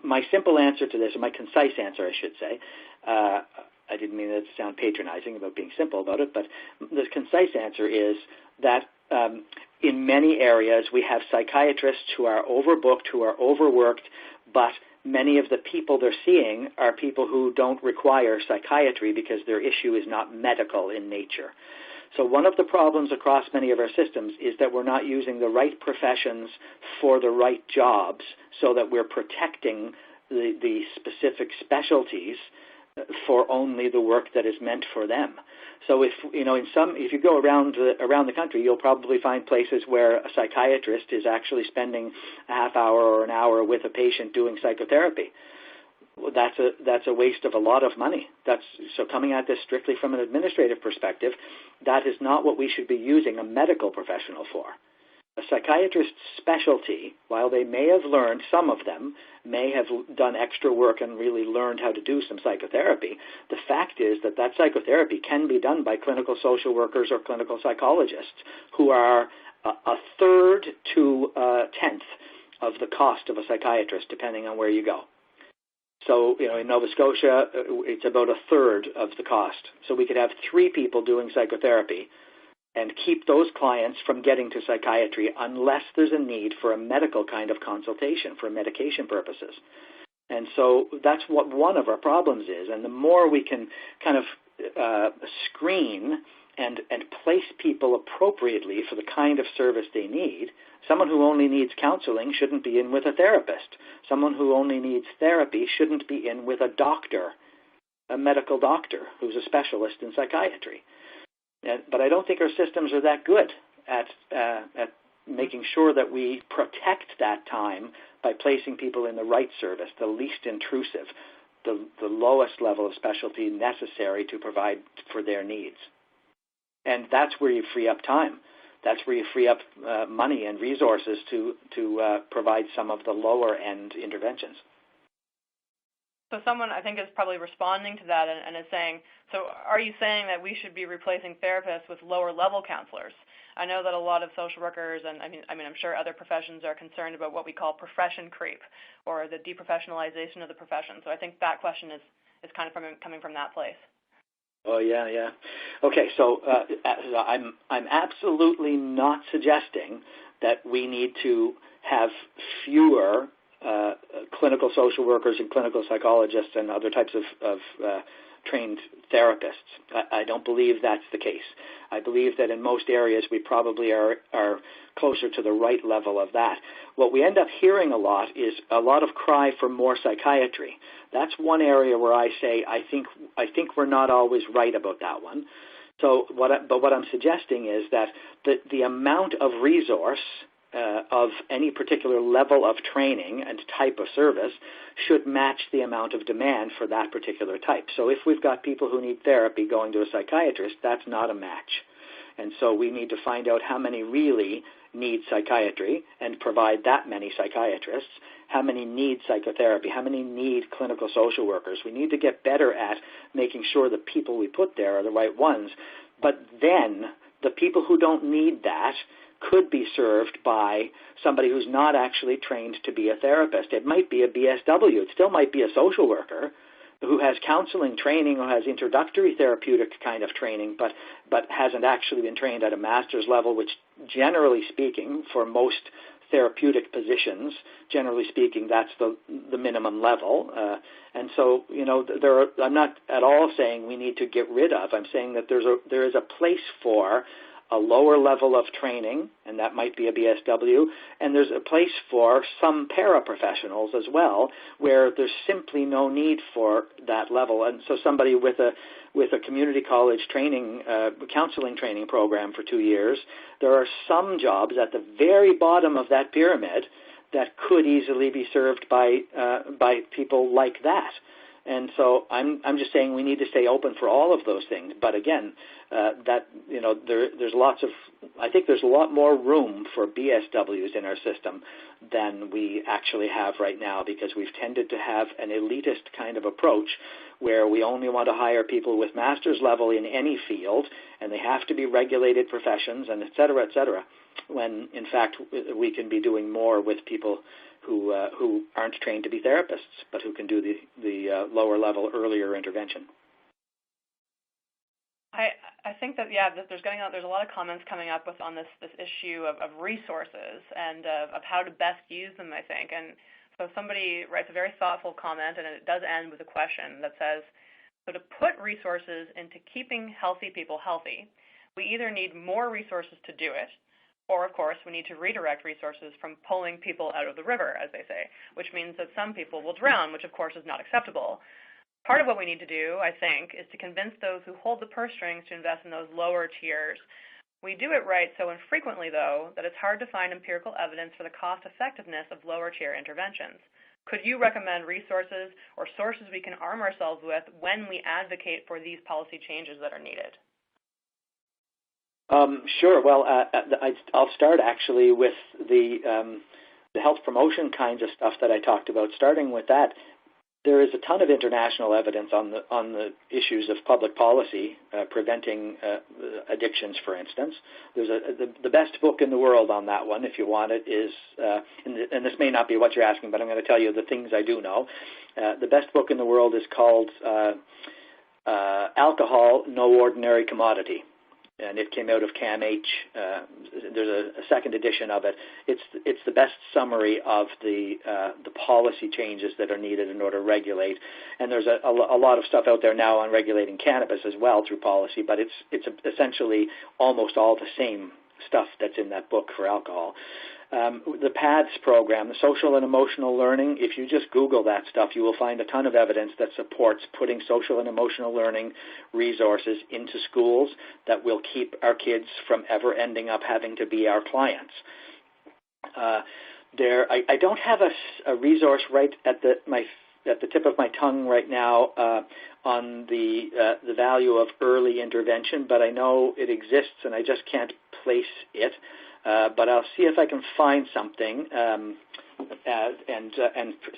my simple answer to this, or my concise answer, I should say, I didn't mean that to sound patronizing about being simple about it, but the concise answer is that in many areas we have psychiatrists who are overbooked, who are overworked, but many of the people they're seeing are people who don't require psychiatry because their issue is not medical in nature. So one of the problems across many of our systems is that we're not using the right professions for the right jobs so that we're protecting the specific specialties for only the work that is meant for them. So if you go around the country, you'll probably find places where a psychiatrist is actually spending a half hour or an hour with a patient doing psychotherapy. Well, that's a waste of a lot of money. So coming at this strictly from an administrative perspective, that is not what we should be using a medical professional for. A psychiatrist's specialty, while they may have learned, some of them may have done extra work and really learned how to do some psychotherapy, the fact is that psychotherapy can be done by clinical social workers or clinical psychologists who are a third to a tenth of the cost of a psychiatrist, depending on where you go. So, in Nova Scotia, it's about a third of the cost. So we could have 3 people doing psychotherapy and keep those clients from getting to psychiatry unless there's a need for a medical kind of consultation for medication purposes. And so that's what one of our problems is. And the more we can kind of screen and place people appropriately for the kind of service they need. Someone who only needs counseling shouldn't be in with a therapist. Someone who only needs therapy shouldn't be in with a doctor, a medical doctor who's a specialist in psychiatry. But I don't think our systems are that good at making sure that we protect that time by placing people in the right service, the least intrusive, the lowest level of specialty necessary to provide for their needs. And that's where you free up time. That's where you free up money and resources to provide some of the lower end interventions. So someone, I think, is probably responding to that and is saying, so are you saying that we should be replacing therapists with lower-level counselors? I know that a lot of social workers, and I'm sure other professions are concerned about what we call profession creep, or the deprofessionalization of the profession. So I think that question is kind of coming from that place. Oh, yeah. Okay, so I'm absolutely not suggesting that we need to have fewer clinical social workers and clinical psychologists and other types of trained therapists. I don't believe that's the case. I believe that in most areas we probably are closer to the right level of that. What we end up hearing a lot is a lot of cry for more psychiatry. That's one area where I say I think we're not always right about that one. So what I'm suggesting is that the amount of resource of any particular level of training and type of service should match the amount of demand for that particular type. So if we've got people who need therapy going to a psychiatrist, that's not a match. And so we need to find out how many really need psychiatry and provide that many psychiatrists, how many need psychotherapy, how many need clinical social workers. We need to get better at making sure the people we put there are the right ones. But then the people who don't need that could be served by somebody who's not actually trained to be a therapist. It might be a BSW. It still might be a social worker who has counseling training or has introductory therapeutic kind of training, but hasn't actually been trained at a master's level, which generally speaking, for most therapeutic positions, generally speaking, that's the minimum level. And so, I'm not at all saying we need to get rid of. I'm saying that there is a place for a lower level of training, and that might be a BSW, and there's a place for some paraprofessionals as well, where there's simply no need for that level. And so somebody with a community college training, counseling training program for 2 years, there are some jobs at the very bottom of that pyramid that could easily be served by people like that. And so I'm just saying we need to stay open for all of those things. But again, there's lots of I think there's a lot more room for BSWs in our system than we actually have right now, because we've tended to have an elitist kind of approach where we only want to hire people with master's level in any field, and they have to be regulated professions, and et cetera, when in fact we can be doing more with people who aren't trained to be therapists, but who can do the lower level, earlier intervention. I think that, there's a lot of comments coming up on this issue of resources and of how to best use them, I think. And so somebody writes a very thoughtful comment, and it does end with a question that says, so to put resources into keeping healthy people healthy, we either need more resources to do it, or, of course, we need to redirect resources from pulling people out of the river, as they say, which means that some people will drown, which, of course, is not acceptable. Part of what we need to do, I think, is to convince those who hold the purse strings to invest in those lower tiers. We do it right so infrequently, though, that it's hard to find empirical evidence for the cost-effectiveness of lower-tier interventions. Could you recommend resources or sources we can arm ourselves with when we advocate for these policy changes that are needed? Sure. Well, I'll start actually with the health promotion kinds of stuff that I talked about. Starting with that, there is a ton of international evidence on the issues of public policy preventing addictions, for instance. There's the best book in the world on that one, if you want it, is and this may not be what you're asking, but I'm going to tell you the things I do know. The best book in the world is called Alcohol, No Ordinary Commodity. And it came out of CAMH. There's a second edition of it. It's the best summary of the policy changes that are needed in order to regulate. And there's a lot of stuff out there now on regulating cannabis as well through policy, but it's essentially almost all the same stuff that's in that book for alcohol. The PADS program, the social and emotional learning, if you just Google that stuff, you will find a ton of evidence that supports putting social and emotional learning resources into schools that will keep our kids from ever ending up having to be our clients. I don't have a resource right at the tip of my tongue right now on the value of early intervention, but I know it exists and I just can't place it. But I'll see if I can find something and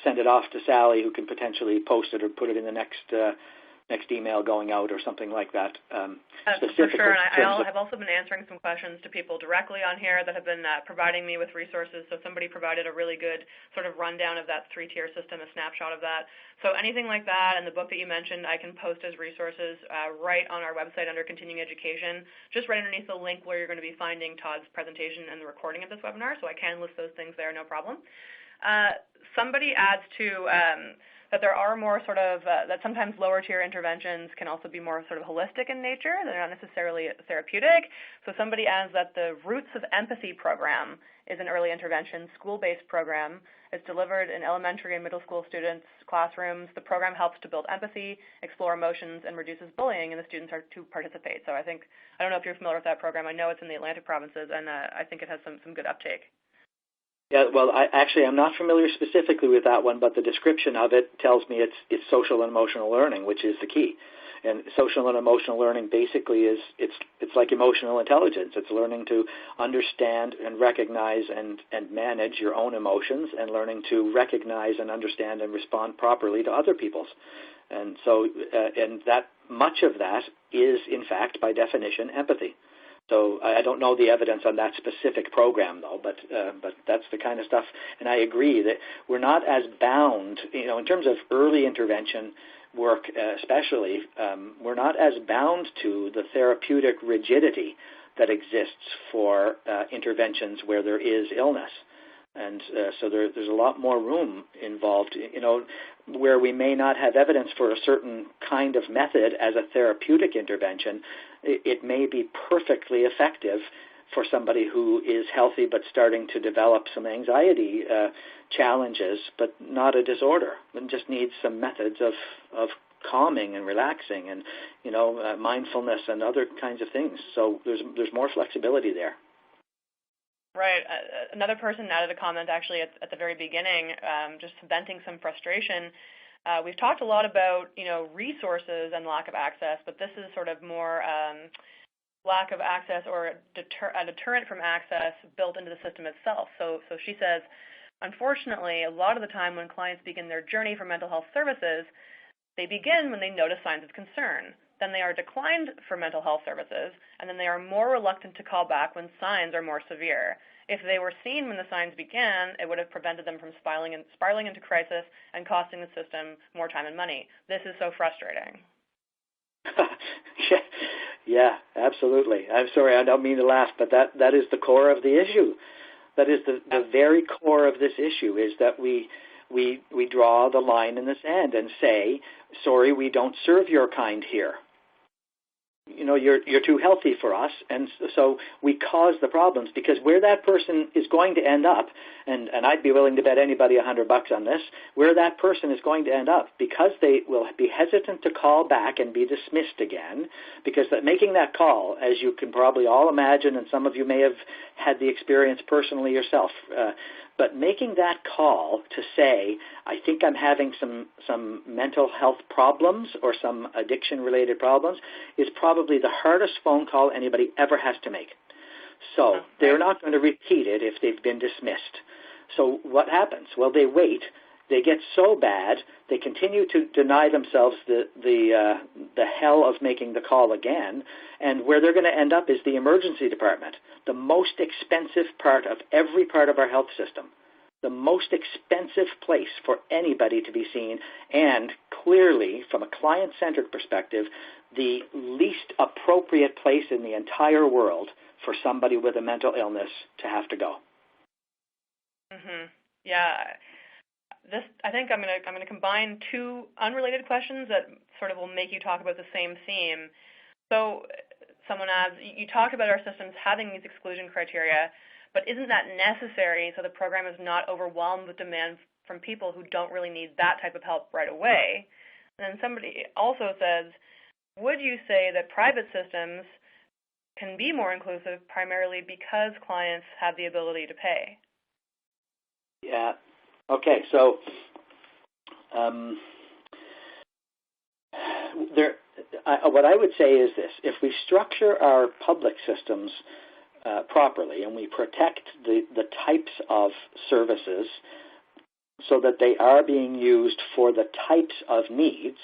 send it off to Sally, who can potentially post it or put it in the next email going out or something like that. For sure, and I have also been answering some questions to people directly on here that have been providing me with resources. So somebody provided a really good sort of rundown of that three-tier system, a snapshot of that. So anything like that and the book that you mentioned, I can post as resources right on our website under Continuing Education, just right underneath the link where you're going to be finding Todd's presentation and the recording of this webinar. So I can list those things there, no problem. Somebody adds to that there are more sort of, that sometimes lower tier interventions can also be more sort of holistic in nature. They're not necessarily therapeutic. So somebody adds that the Roots of Empathy program is an early intervention, school-based program. It's delivered in elementary and middle school students' classrooms. The program helps to build empathy, explore emotions, and reduces bullying, and the students are to participate. So I don't know if you're familiar with that program. I know it's in the Atlantic provinces, and I think it has some good uptake. Yeah, well, I'm not familiar specifically with that one, but the description of it tells me it's social and emotional learning, which is the key. And social and emotional learning basically is it's like emotional intelligence. It's learning to understand and recognize and manage your own emotions, and learning to recognize and understand and respond properly to other people's. And so, and that much of that is, in fact, by definition, empathy. So I don't know the evidence on that specific program, though, but that's the kind of stuff. And I agree that we're not as bound, in terms of early intervention work especially, we're not as bound to the therapeutic rigidity that exists for interventions where there is illness. And so there's a lot more room involved, where we may not have evidence for a certain kind of method as a therapeutic intervention. It may be perfectly effective for somebody who is healthy but starting to develop some anxiety challenges, but not a disorder, and just needs some methods of calming and relaxing and, mindfulness and other kinds of things. So there's more flexibility there. Right. Another person added a comment actually at the very beginning, just venting some frustration. We've talked a lot about, resources and lack of access, but this is sort of more lack of access or a deterrent from access built into the system itself. So she says, unfortunately, a lot of the time when clients begin their journey for mental health services, they begin when they notice signs of concern. Then they are declined for mental health services, and then they are more reluctant to call back when signs are more severe. If they were seen when the signs began, it would have prevented them from spiraling into crisis and costing the system more time and money. This is so frustrating. Yeah, absolutely. I'm sorry, I don't mean to laugh, but that is the core of the issue. That is the very core of this issue, is that we draw the line in the sand and say, sorry, we don't serve your kind here. You know, you're too healthy for us, and so we cause the problems, because where that person is going to end up, and I'd be willing to bet anybody $100 on this, where that person is going to end up, because they will be hesitant to call back and be dismissed again, because making that call, as you can probably all imagine, and some of you may have had the experience personally yourself, but making that call to say, I think I'm having some mental health problems or some addiction-related problems, is probably the hardest phone call anybody ever has to make. So they're not going to repeat it if they've been dismissed. So what happens? Well, they wait. They get so bad, they continue to deny themselves the hell of making the call again, and where they're going to end up is the emergency department, the most expensive part of every part of our health system, the most expensive place for anybody to be seen, and clearly, from a client-centered perspective, the least appropriate place in the entire world for somebody with a mental illness to have to go. Mm-hmm. Yeah. I think I'm going to combine two unrelated questions that sort of will make you talk about the same theme. So someone adds, you talked about our systems having these exclusion criteria, but isn't that necessary so the program is not overwhelmed with demand from people who don't really need that type of help right away? And then somebody also says, would you say that private systems can be more inclusive primarily because clients have the ability to pay? Yeah. Okay, so what I would say is this. If we structure our public systems properly and we protect the types of services so that they are being used for the types of needs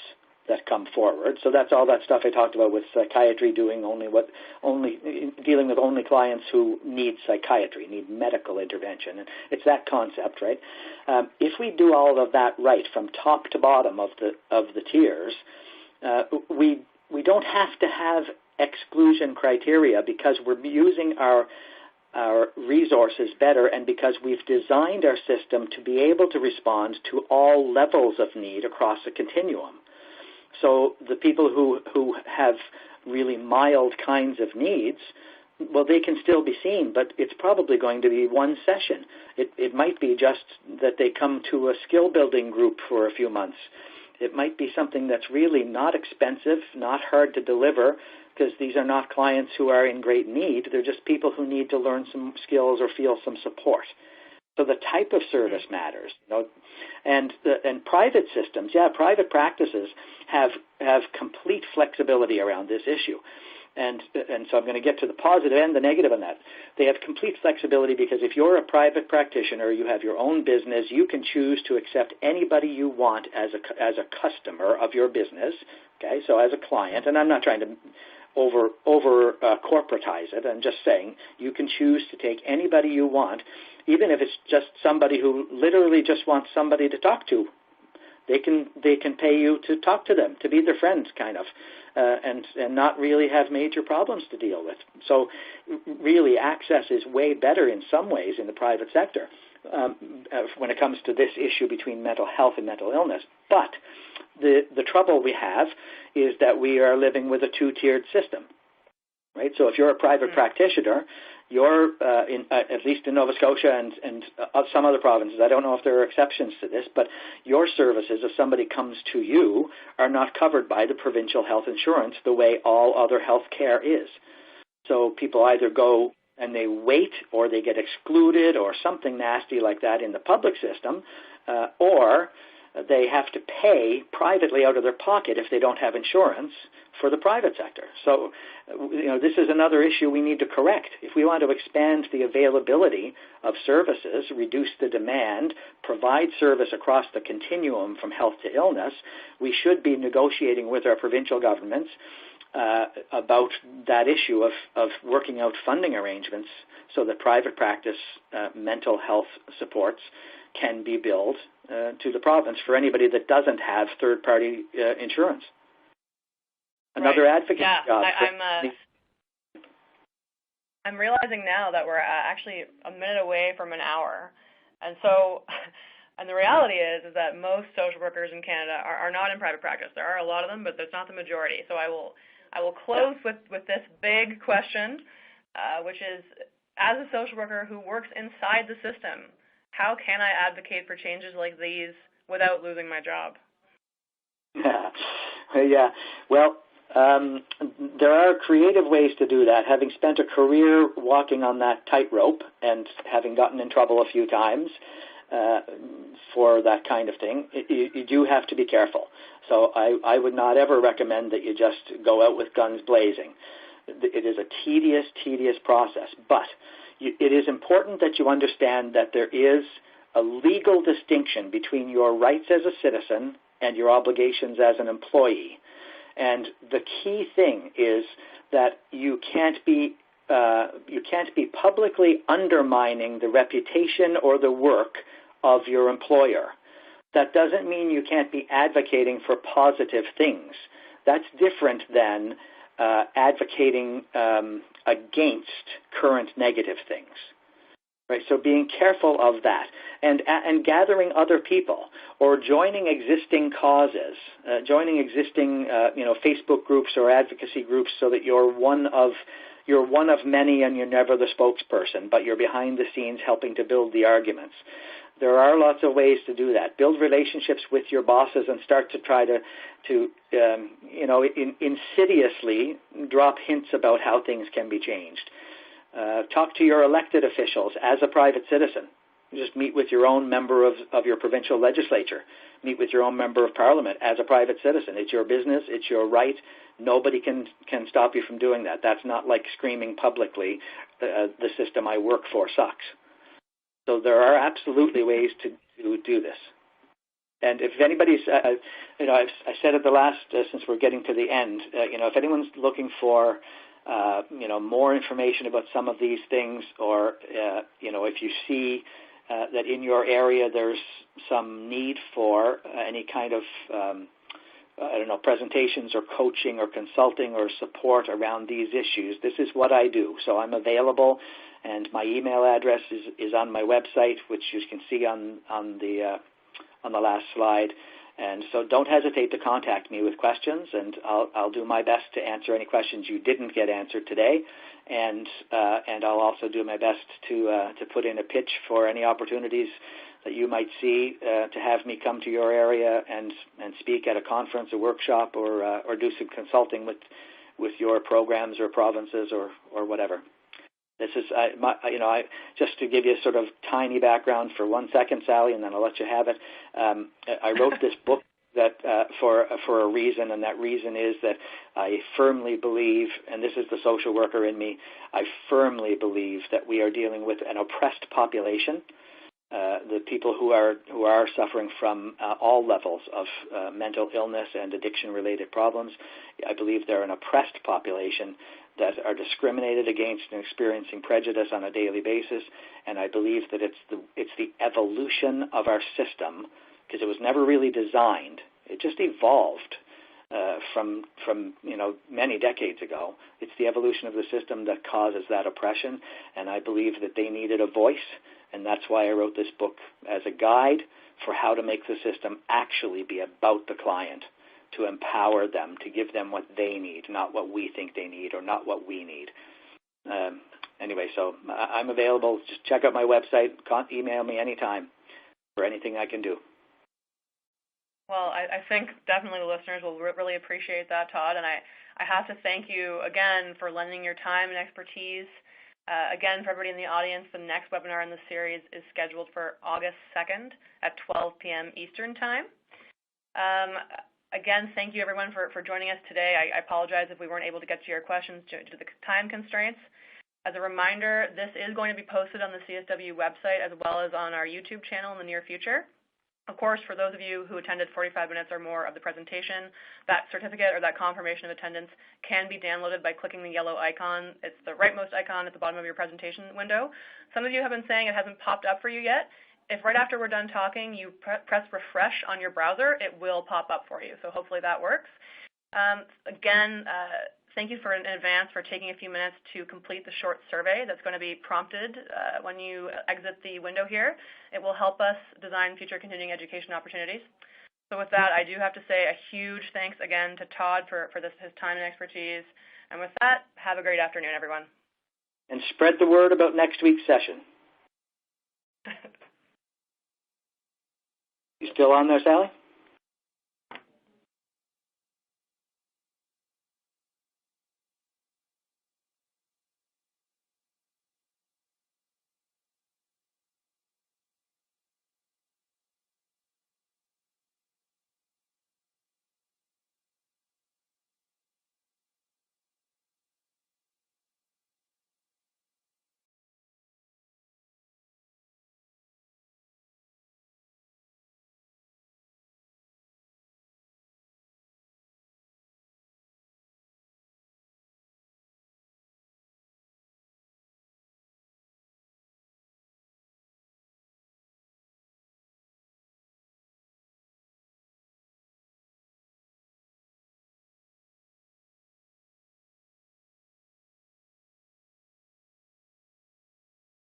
that come forward, so that's all that stuff I talked about with psychiatry dealing with only clients who need psychiatry, need medical intervention, and it's that concept, right? If we do all of that right from top to bottom of the tiers, we don't have to have exclusion criteria because we're using our resources better, and because we've designed our system to be able to respond to all levels of need across a continuum. So the people who have really mild kinds of needs, well, they can still be seen, but it's probably going to be one session. It might be just that they come to a skill-building group for a few months. It might be something that's really not expensive, not hard to deliver, because these are not clients who are in great need. They're just people who need to learn some skills or feel some support. So the type of service matters, you know, and private systems, private practices have complete flexibility around this issue, and so I'm going to get to the positive and the negative on that. They have complete flexibility because if you're a private practitioner, you have your own business, you can choose to accept anybody you want as a customer of your business. Okay, so as a client, and I'm not trying to over corporatize it. I'm just saying you can choose to take anybody you want, even if it's just somebody who literally just wants somebody to talk to. They can pay you to talk to them, to be their friends, kind of, and not really have major problems to deal with. So really, access is way better in some ways in the private sector when it comes to this issue between mental health and mental illness. But the trouble we have is that we are living with a two-tiered system, right? So if you're a private practitioner, you're, at least in Nova Scotia and some other provinces, I don't know if there are exceptions to this, but your services, if somebody comes to you, are not covered by the provincial health insurance the way all other health care is. So people either go and they wait, or they get excluded, or something nasty like that in the public system, or they have to pay privately out of their pocket if they don't have insurance for the private sector. So, this is another issue we need to correct. If we want to expand the availability of services, reduce the demand, provide service across the continuum from health to illness, we should be negotiating with our provincial governments about that issue of working out funding arrangements so that private practice mental health supports can be billed to the province for anybody that doesn't have third-party insurance. Another advocate job. I'm realizing now that we're actually a minute away from an hour. And so, and the reality is that most social workers in Canada are not in private practice. There are a lot of them, but there's not the majority. So I will close with this big question, which is, as a social worker who works inside the system, how can I advocate for changes like these without losing my job? Yeah. Well, there are creative ways to do that. Having spent a career walking on that tightrope and having gotten in trouble a few times for that kind of thing, you do have to be careful. So I would not ever recommend that you just go out with guns blazing. It is a tedious process, but it is important that you understand that there is a legal distinction between your rights as a citizen and your obligations as an employee. And the key thing is that you can't be publicly undermining the reputation or the work of your employer. That doesn't mean you can't be advocating for positive things. That's different than advocating against current negative things. Right, so being careful of that, and gathering other people, or joining existing causes, joining existing Facebook groups or advocacy groups, so that you're one of many, and you're never the spokesperson, but you're behind the scenes helping to build the arguments. There are lots of ways to do that. Build relationships with your bosses and start to try to insidiously drop hints about how things can be changed. Talk to your elected officials as a private citizen. Just meet with your own member of your provincial legislature. Meet with your own member of parliament as a private citizen. It's your business. It's your right. Nobody can stop you from doing that. That's not like screaming publicly, the system I work for sucks. So there are absolutely ways to do this. And if anybody's, I said at the last, since we're getting to the end, if anyone's looking for more information about some of these things, or if you see that in your area there's some need for any kind of presentations or coaching or consulting or support around these issues, this is what I do. So I'm available, and my email address is on my website, which you can see on the last slide. And so don't hesitate to contact me with questions, and I'll do my best to answer any questions you didn't get answered today, and I'll also do my best to put in a pitch for any opportunities that you might see to have me come to your area and speak at a conference, a workshop, or do some consulting with your programs or provinces or whatever. This is, just to give you a sort of tiny background for 1 second, Sally, and then I'll let you have it. I wrote this book that for a reason, and that reason is that I firmly believe, and this is the social worker in me, I firmly believe that we are dealing with an oppressed population. The people who are suffering from all levels of mental illness and addiction-related problems, I believe they're an oppressed population that are discriminated against and experiencing prejudice on a daily basis, and I believe that it's the evolution of our system, because it was never really designed. It just evolved from many decades ago. It's the evolution of the system that causes that oppression, and I believe that they needed a voice, and that's why I wrote this book as a guide for how to make the system actually be about the client, to empower them, to give them what they need, not what we think they need or not what we need. Anyway, so I'm available. Just check out my website. Email me anytime for anything I can do. Well, I think definitely the listeners will really appreciate that, Todd. And I have to thank you again for lending your time and expertise. Again, for everybody in the audience, the next webinar in the series is scheduled for August 2nd at 12 p.m. Eastern Time. Again, thank you everyone for joining us today. I apologize if we weren't able to get to your questions due to the time constraints. As a reminder, this is going to be posted on the CSW website as well as on our YouTube channel in the near future. Of course, for those of you who attended 45 minutes or more of the presentation, that certificate or that confirmation of attendance can be downloaded by clicking the yellow icon. It's the rightmost icon at the bottom of your presentation window. Some of you have been saying it hasn't popped up for you yet. If right after we're done talking you press refresh on your browser, it will pop up for you. So hopefully that works. Again, thank you in advance for taking a few minutes to complete the short survey that's going to be prompted when you exit the window here. It will help us design future continuing education opportunities. So with that, I do have to say a huge thanks again to Todd for his time and expertise. And with that, have a great afternoon, everyone. And spread the word about next week's session. You still on there, Sally?